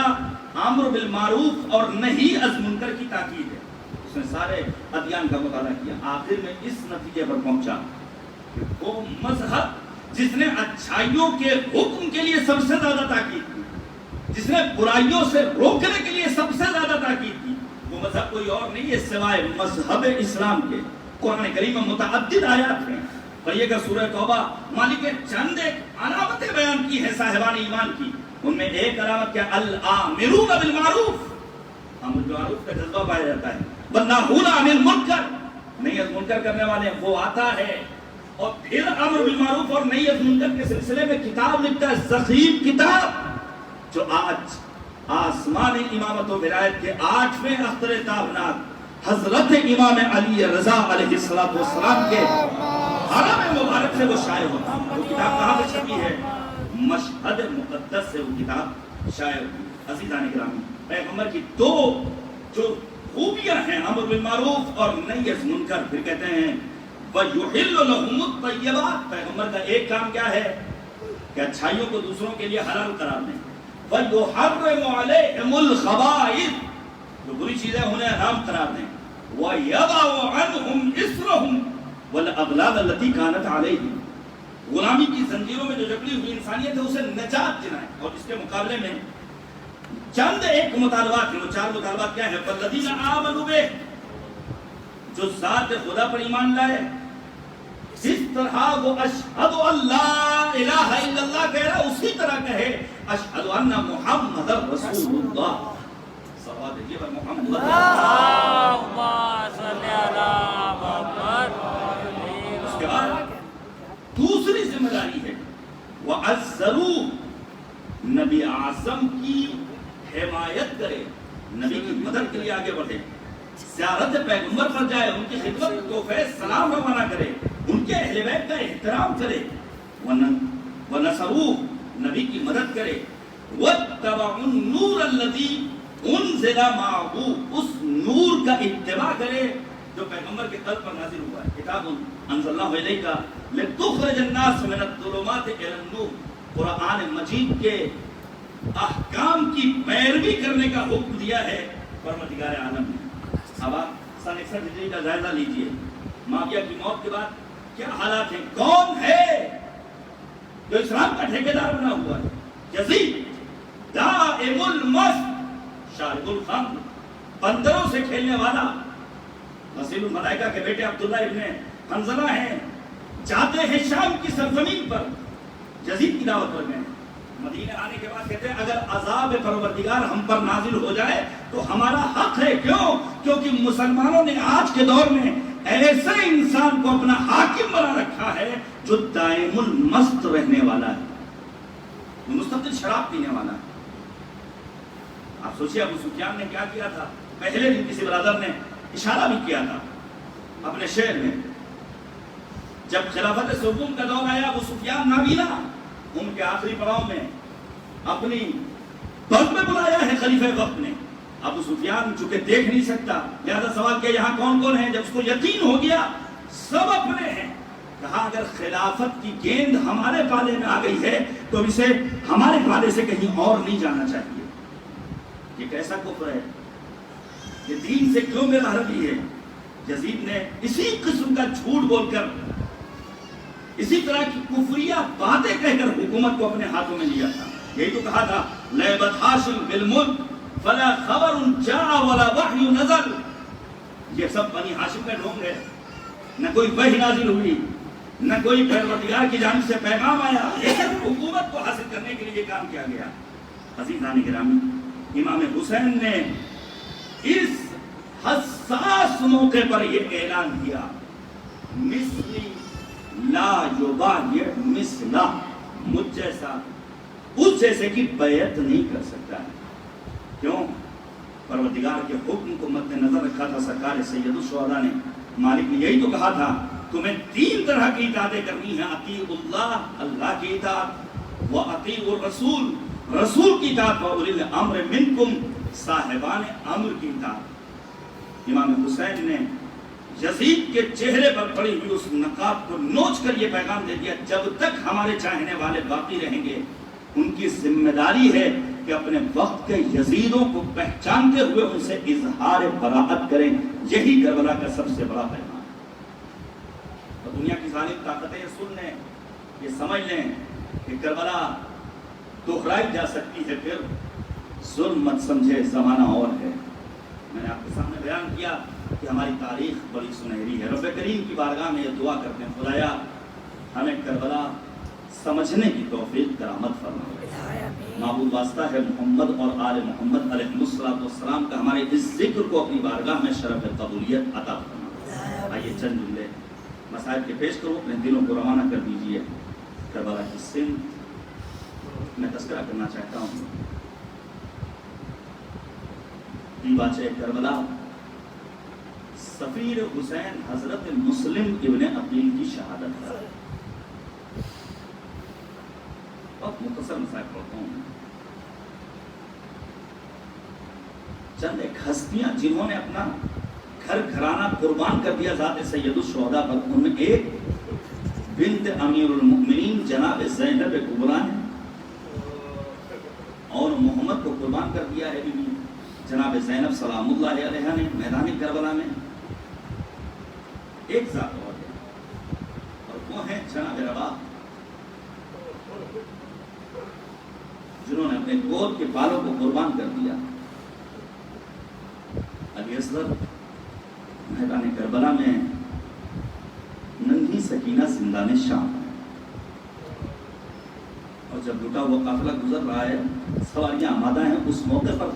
S3: امر بالمعروف اور نہی از منکر کی تاکید ہے۔ اس نے سارے ادیان کا مطالعہ کیا، آخر میں اس نتیجے پر پہنچا کہ وہ مذہب جس نے اچھائیوں کے حکم کے لیے سب سے زیادہ تاکید کی، جس نے برائیوں سے روکنے کے لیے سب سے زیادہ تاکید کی، وہ مذہب کوئی اور نہیں ہے سوائے مذہب اسلام کے۔ قرآن کریم میں متعدد آیات ہیں، پڑھیے گا سورہ توبہ، مالک نے چند ایک علامتیں بیان کی ہیں صاحبان ایمان کی، ان میں ایک علامت کیا؟ الآمرون بالمعروف، امر بالمعروف کا جذبہ پایا جاتا ہے، والناہون عن المنکر، نہی از منکر کرنے والے ہیں وہ آتا ہے، اور پھر امر بالمعروف اور نہی از منکر کے سلسلے میں کتاب لکھتا ہے، زخیم کتاب، جو آج آسمان امامت و ولایت کے 8ویں اختر تابناک حضرت امام علی رضا علیہ السلام کے حرم مبارک سے وہ شائع ہوتا ہے۔ وہ کتاب کہاں سے چھپی ہے؟ مشہد مقدس سے وہ کتاب شائع ہوئی۔ عزیزان گرامی، پیغمبر کی دو جو خوبیاں ہیں، امر بالمعروف اور نہی از منکر، پھر کہتے ہیں وَيُحِلُّ لَهُمُ الطَّيِّبَاتِ، پیغمبر کا ایک کام کیا ہے کہ اچھائیوں کو دوسروں کے لیے حلال قرار دیں، وَيُحَرِّمُ عَلَيْهِمُ الْخَبَائِثَ، جو بری چیزیں انہیں حرام قرار دیں، وَيَضَعُ عَنْهُمْ إِصْرَهُمْ وَالْأَغْلَالَ الَّتِي كَانَتْ عَلَيْهِمْ، غلامی کی زنجیروں میں جو جکڑی ہوئی انسانیت ہے اسے نجات دلائیں۔ اور اس کے مقابلے میں چند ایک مطالبات ہیں، وہ 4 مطالبات کیا ہیں؟ وَالَّذِينَ آمَنُوا بِهِ، جو ذات خدا پر ایمان لائے، جس طرح وہ اشہد اللہ الہ الا اللہ کہہ رہا اسی طرح کہے اشہد ان محمد رسول اللہ، صلوات دیجیے پر محمد،
S4: اللہم صلی علی محمد۔
S3: اس کے بعد دوسری ذمہ داری ہے وَعَزَّرُوا، نبی اعظم کی حمایت کرے، نبی کی مدد کے لیے آگے بڑھے، زیارت پیغمبر پر جائے، ان کی خدمت تحفے سلام روانہ کرے، ان کے اہل بیت کا احترام کرے، وَنَصَرُوهُ، نبی کی مدد کرے، وَاتَّبَعُوا النُّورَ الَّذِي أُنزِلَ مَعَهُ، اس نور کا اتباع کرے جو پیغمبر کے قلب پر نازل ہوا ہے۔ کتاب انزلناہ الیک لتخرج الناس من الظلمات الی النور، قرآن مجید کے احکام کی پیروی کرنے کا حکم دیا ہے پروردگار عالم نے۔ اب آپ سن 61 ہجری کا جائزہ لیجئے، معاویہ کی موت کے بعد کیا حالات ہیں، کون ہے جو اسلام کا ٹھیکیدار بنا ہوا ہے؟ یزید دائم المسک شارب الخمر، بندروں سے کھیلنے والا، غسیل الملائکہ کے بیٹے عبداللہ ابن حنظلہ ہیں، جاتے ہیں شام کی سرزمین پر، یزید کی دعوت پر گئے، مدینے آنے کے بعد کہتے ہیں اگر عذاب پروردگار ہم پر نازل ہو جائے تو ہمارا حق ہے. کیوں؟ کیونکہ مسلمانوں نے آج کے دور میں ایسے انسان کو اپنا حاکم بنا رکھا ہے جو دائم المست رہنے والا ہے, مستقل شراب پینے والا ہے. آپ سوچئے ابو سفیان نے کیا کیا تھا. پہلے دن کسی برادر نے اشارہ بھی کیا تھا اپنے شہر میں. جب خلافت سوم کا دور آیا, ابو سفیان نابینا ان کے آخری پڑاؤ میں اپنی بس میں بلایا ہے خلیفہ وقت نے. ابو سفیان چونکہ دیکھ نہیں سکتا, لہذا سوال کیا یہاں کون کون ہیں. جب اس کو یقین ہو گیا سب اپنے ہیں, کہا اگر خلافت کی گیند ہمارے پالے میں آ گئی ہے تو اسے ہمارے پالے سے کہیں اور نہیں جانا چاہیے. یہ کیسا کفر ہے, یہ دین سے کیوں میرا حربی ہے. یزید نے اسی قسم کا جھوٹ بول کر, اسی طرح کی کفریہ باتیں کہہ کر حکومت کو اپنے ہاتھوں میں لیا تھا. یہی تو کہا تھا لیبت ہاشم بالملک فلا خبر جاء ولا وحی نزل. یہ سب بنی ہاشم کا ڈھونگ ہے, نہ کوئی وحی نازل ہوئی, نہ کوئی پروردگار کی جانب سے پیغام آیا. یہ صرف حکومت کو حاصل کرنے کے لیے یہ کام کیا گیا. عزیزان گرامی, امام حسین نے اس حساس موقع پر یہ اعلان کیا مثلی لا یباہی مثلا, مجھ جیسا اس جیسے کی بیعت نہیں کر سکتا ہے. کیوں؟ پروردگار کے حکم کو مد نظر رکھا تھا سرکار سید الشہداء نے. مالک نے یہی تو کہا تھا تمہیں 3 طرح کی اطاعتیں کرنی ہیں, اطیعوا اللہ, اللہ کی اطاعت, واطیعوا الرسول, رسول کی اطاعت, واولی الامر منکم, صاحبان امر کی اطاعت. امام حسین نے یزید کے چہرے پر پڑی ہوئی اس نقاب کو نوچ کر یہ پیغام دے دیا جب تک ہمارے چاہنے والے باقی رہیں گے ان کی ذمہ داری ہے کہ اپنے وقت کے یزیدوں کو پہچانتے ہوئے ان سے اظہار براءت کریں. یہی کربلا کا سب سے بڑا پیغام ہے. تو دنیا کی ظالم طاقتیں یہ سن لیں, یہ سمجھ لیں کہ کربلا دہرائی جا سکتی ہے, پھر ظلم مت سمجھے, زمانہ اور ہے. میں نے آپ کے سامنے بیان کیا کہ ہماری تاریخ بڑی سنہری ہے. رب کریم کی بارگاہ میں یہ دعا کرتے ہیں خدایا ہمیں کربلا سمجھنے کی توفیق کرامت فرما. معبود واسطہ ہے محمد اور آل محمد علیہ السلام کا ہمارے اس ذکر کو اپنی بارگاہ میں شرف قبولیت عطا فرما. آئیے چند جملے مسائل کے پیش کرو, اپنے دلوں کو روانہ کر دیجئے. کربلا کی سمت میں تذکرہ کرنا چاہتا ہوں. دیباچہ کربلا سفیر حسین حضرت مسلم ابن عقیل کی شہادت ہے. بہت مختصر مسائل پڑھتا ہوں. چند ایک ہستیاں جنہوں نے اپنا گھر گھرانہ قربان کر دیا ذات سید الشہداء پر, ان میں ایک بنت امیر المؤمنین جناب زینب کبریٰ ہے, اور محمد کو قربان کر دیا ہے بی جناب زینب سلام اللہ علیہ نے میدان کربلا میں. ایک ذات اور ہے اور وہ ہیں جناب رباح, جنہوں نے اپنے گود کے بالوں کو قربان کر دیا. علی اصغر میدان کربلا میں ننھی سکینہ زندان شام, اور جب لٹا ہوا قافلہ گزر رہا ہے, سواریاں آمادہ ہیں, اس موقع پر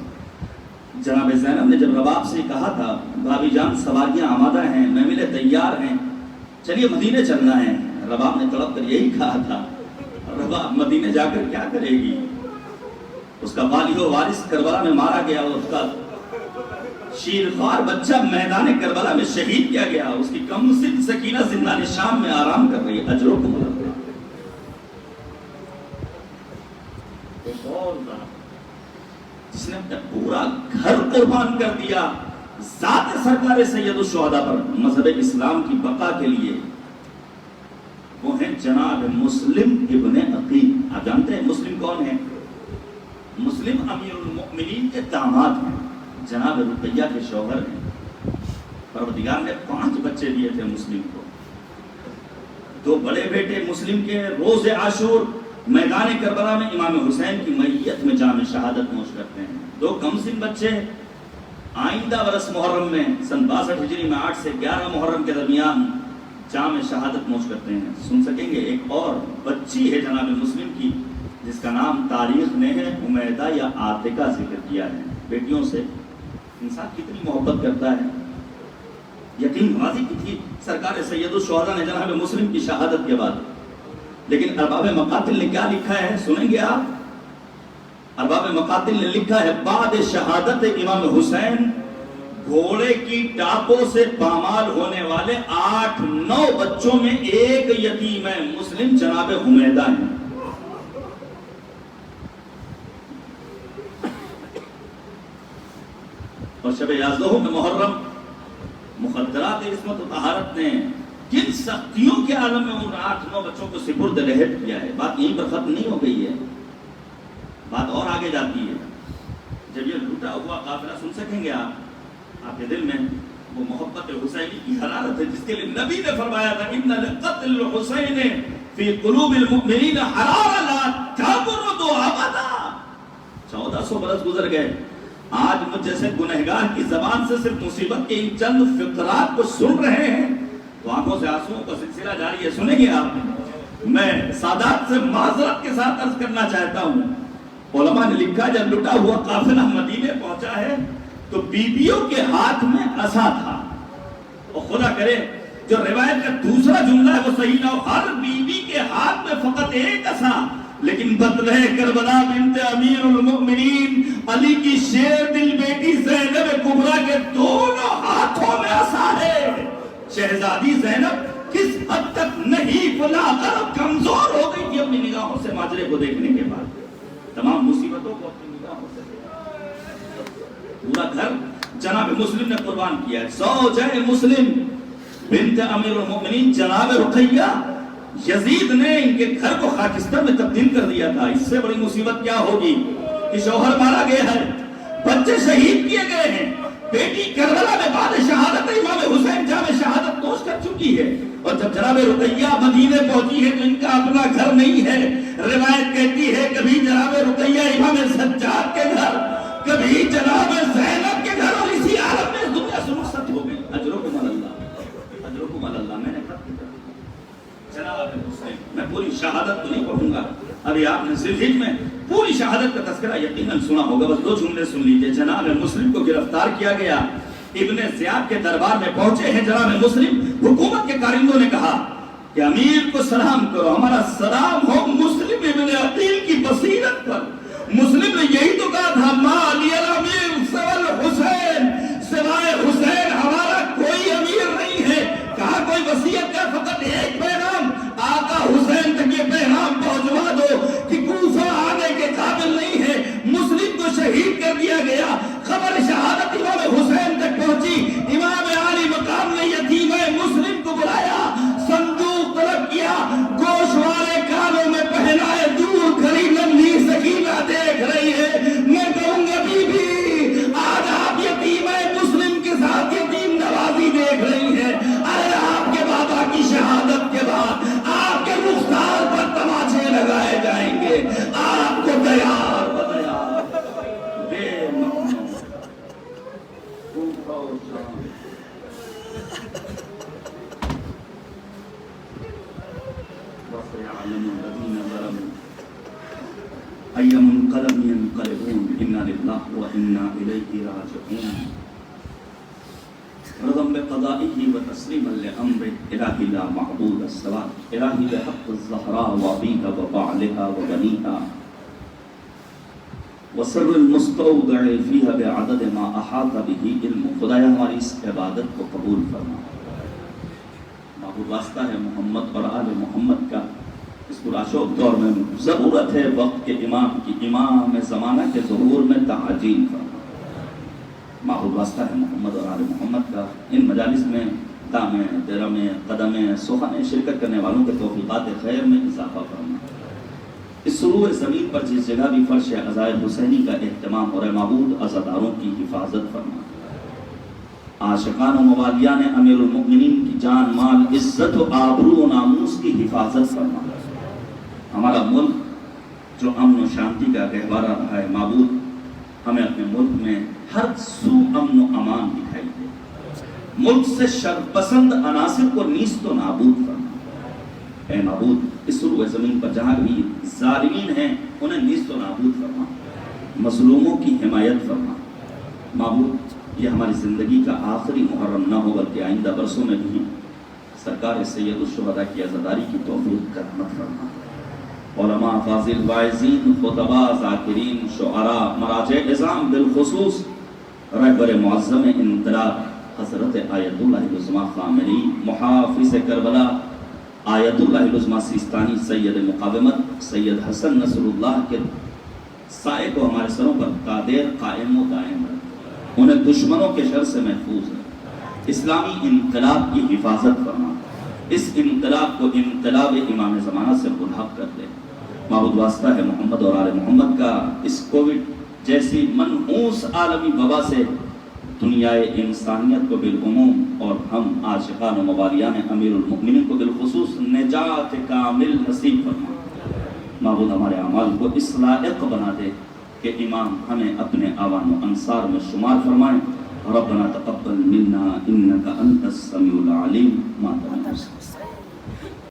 S3: جناب زینب نے جب رباب سے کہا تھا بھابی جان سواریاں آمادہ ہیں, محملیں تیار ہیں, چلیے مدینے چلنا ہے, رباب نے تڑپ کر یہی کہا تھا رباب مدینے جا کر کیا کرے گی. اس کا والی و وارث کربلا میں مارا گیا, اور اس کا شیرخوار بچہ میدان کربلا میں شہید کیا گیا. اس کی کم سن سکینہ زندان شام میں آرام کر رہی ہے, اجر و کمال. جس نے اپنا پورا گھر قربان کر دیا ذات سرکار سید الشہداء پر مذہب اسلام کی بقا کے لیے, وہ ہیں جناب مسلم ابن عقیل. آپ جانتے ہیں مسلم کون ہیں؟ مسلم امیر المؤمنین کے داماد ہیں, جناب رقیہ کے شوہر ہیں. پروردگار نے 5 بچے دیے تھے مسلم کو. 2 بڑے بیٹے مسلم کے روز عاشور میدان کربلا میں امام حسین کی میت میں جام شہادت نوش کرتے ہیں. 2 کم سن بچے آئندہ برس محرم میں سن 62 ہجری میں 8 سے 11 محرم کے درمیان جام شہادت نوش کرتے ہیں. سن سکیں گے ایک اور بچی ہے جناب مسلم کی, جس کا نام تاریخ نے ہے حمیدہ یا عاتقہ ذکر کیا ہے. بیٹیوں سے انسان کتنی محبت کرتا ہے. یقین نوازی کی تھی سرکار سید الشہداء نے جناب مسلم کی شہادت کے بعد. لیکن ارباب مقاتل نے کیا لکھا ہے سنیں گے آپ. ارباب مقاتل نے لکھا ہے بعد شہادت امام حسین گھوڑے کی ٹاپوں سے پامال ہونے والے 8-9 بچوں میں ایک یتیم ہے مسلم جناب حمیدہ ہیں. اور شب 11 میں محرم مخدرات عصمت و طہارت نے کن سختیوں کے عالم میں ان 8-9 بچوں کو سپرد لہٹ کیا ہے. بات یہیں پر ختم نہیں ہو گئی ہے, بات اور آگے جاتی ہے. جب یہ لوٹا ہوا قافلہ سن سکیں گے آپ کے دل میں وہ محبت حسینی کی حرارت ہے جس کے لیے نبی نے فرمایا تھا ان لقتل الحسین فی قلوب المؤمنین حرارہ لا تبرد ابدا. 1400 برس گزر گئے, آج مجھ جیسے گنہگار کی زبان سے صرف مصیبت کے ان چند فقرات کو سن رہے ہیں تو آنکھوں سے آنسوؤں کا سلسلہ جاری ہے. سنیں گے آپ, میں سادات سے معذرت کے ساتھ عرض کرنا چاہتا ہوں. علماء نے لکھا جب لٹا ہوا قافلہ مدینے پہنچا ہے تو بیویوں کے ہاتھ میں عصا تھا. اور خدا کرے جو روایت کا دوسرا جملہ ہے وہ صحیح نہ ہو, ہر بیوی کے ہاتھ میں فقط ایک عصا, لیکن بدلہ کربلا بنت امیر المؤمنین علی کی شیر دل بیٹی زینب کبریٰ کے دونوں ہاتھوں میں عصا ہے. شہزادی زینب کس حد تک نہیں فلاخر کمزور ہو گئی تھی اپنی نگاہوں سے ماجرے کو دیکھنے کے بعد. تمام مصیبتوں کو اپنی نگاہوں سے پورا گھر جناب مسلم نے قربان کیا ہے. زوجہ مسلم بنت امیر المؤمنین جناب رقیہ, یزید نے ان کے گھر کو خاکستر میں تبدیل کر دیا تھا. اس سے بڑی مصیبت کیا ہوگی کہ شوہر مارا گیا ہے, بچے شہید کیے گئے ہیں, بیٹی کربلا میں بعد شہادت امام حسین جامع شہادت نوش کر چکی ہے, اور جب جناب رقیہ مدینے پہنچی ہے تو ان کا اپنا گھر نہیں ہے. روایت کہتی ہے کبھی جناب رقیہ امام سجاد کے گھر, کبھی جناب زینب کے گھر, اور اسی عالم میں دنیا سے رخصت ہو گئی. اجرکم اللہ, اجرکم اللہ. میں نے جناب مسلم, میں پوری شہادت تو نہیں پڑھوں گا, ابھی آپ نے ذیل میں پوری شہادت کا تذکرہ یقیناً سنا ہوگا, بس 2 جملے سن لیجئے. جناب مسلم کو گرفتار کیا گیا, ابن زیاد کے دربار میں پہنچے ہیں جناب مسلم. حکومت کے کارندوں نے کہا کہ امیر کو سلام کرو, ہمارا سلام ہو مسلم ابن عقیل کی بصیرت پر. مسلم نے یہی تو کہا تھا ما علی الامیر سوال حسین, سوائے حسین ہمارا کوئی امیر نہیں ہے. کہا کوئی وصیت کا فقط ایک پیغام آقا حسین تک یہ پیغام پہنچوا دو کہ کوفہ آنے کے قابل نہیں ہے. مسلم کو شہید کر دیا گیا. خبر شہادت امام حسین تک پہنچی. امام عالی مقام نے یتیم مسلم کو بلایا, صندوق طلب کیا, گوشت والے کانوں میں پہنائے, دور کھڑی ننھی سکینہ دیکھ رہی ہے. میں کہوں گا بی بی آج آپ یتیم مسلم کے ساتھ یتیم نوازی دیکھ رہی ہے. ارے آپ کے بابا کی شہادت کے بعد آپ کے رخسار پر تماچے لگائے جائیں گے. آپ کو تیار بتیار بے مقام وَسَيَعْلَمُ الَّذِينَ ظَلَمُوا أَيَّ مُنقَلَبٍ يَنقَلِبُونَ إِنَّا لِلَّهِ وَإِنَّا إِلَيْهِ رَاجِعُونَ. رضا بقضائه وتسليما لأمره إلهي لا معبود الصلاة إلهي بحق الزهراء وأبيها وبعلها وبنيها وسر المستودع فيها بعدد ما أحاط به علم. خدایا ہماری اس عبادت کو قبول فرما. معبود واسطہ ہے محمد اور آل محمد کا. اس پرآشوب دور میں ضرورت ہے وقت کے امام کی, امام زمانہ کے ظہور میں تعجیل فرما. معبود واسطہ ہے محمد اور آل محمد کا. ان مجالس میں دامیں, درمیں, قدمیں, سخنیں شرکت کرنے والوں کے توفیقات خیر میں اضافہ فرما. اس سروع زمین پر جس جگہ بھی فرش عزائے حسینی کا اہتمام ہو رہا ہے معبود عزاداروں کی حفاظت فرما. عاشقان و موالیان امیر المؤمنین کی جان, مال, عزت و آبرو و ناموس کی حفاظت فرما. ہمارا ملک جو امن و شانتی کا گہوارہ رہا ہے معبود ہمیں اپنے ملک میں ہر سو امن و امان دکھائی دے. ملک سے شر پسند عناصر کو نیست و نابود فرما. اے معبود اس روح زمین پر جہاں بھی ظالمین ہیں انہیں نیست و نابود فرما، مظلوموں کی حمایت فرما۔ معبود یہ ہماری زندگی کا آخری محرم نہ ہو بلکہ آئندہ برسوں میں بھی سرکار سید الشہداء کی عزاداری کی توفیق کا رحمت فرما۔ علماء فاضل واعظین خطباء ذاکرین شعراء مراجع عظام بالخصوص رہبر معظم انقلاب حضرت آیت اللہ العظمیٰ خامنئی محافظ کربلا آیت اللہ العظمیٰ سیستانی سید مقاومت سید حسن نصر اللہ کے سائے کو ہمارے سروں پر قادر قائم و دائم رکھ، انہیں دشمنوں کے شر سے محفوظ رکھ، اسلامی انقلاب کی حفاظت فرما، اس انقلاب کو انقلاب امام زمانہ سے ملحق کر دے۔ معبود واسطہ ہے محمد اور آل محمد کا اس کووڈ جیسی منحوس عالمی وبا سے دنیا انسانیت کو بالعموم اور ہم عاشقان و موالیان امیر المؤمنین کو بالخصوص نجات کامل نصیب فرما۔ معبود ہمارے اعمال کو اس لائق بنا دے کہ امام ہمیں اپنے آوان و انصار میں شمار فرمائیں۔ ربنا تقبل منا انک انت السمیع العلیم ما تنفس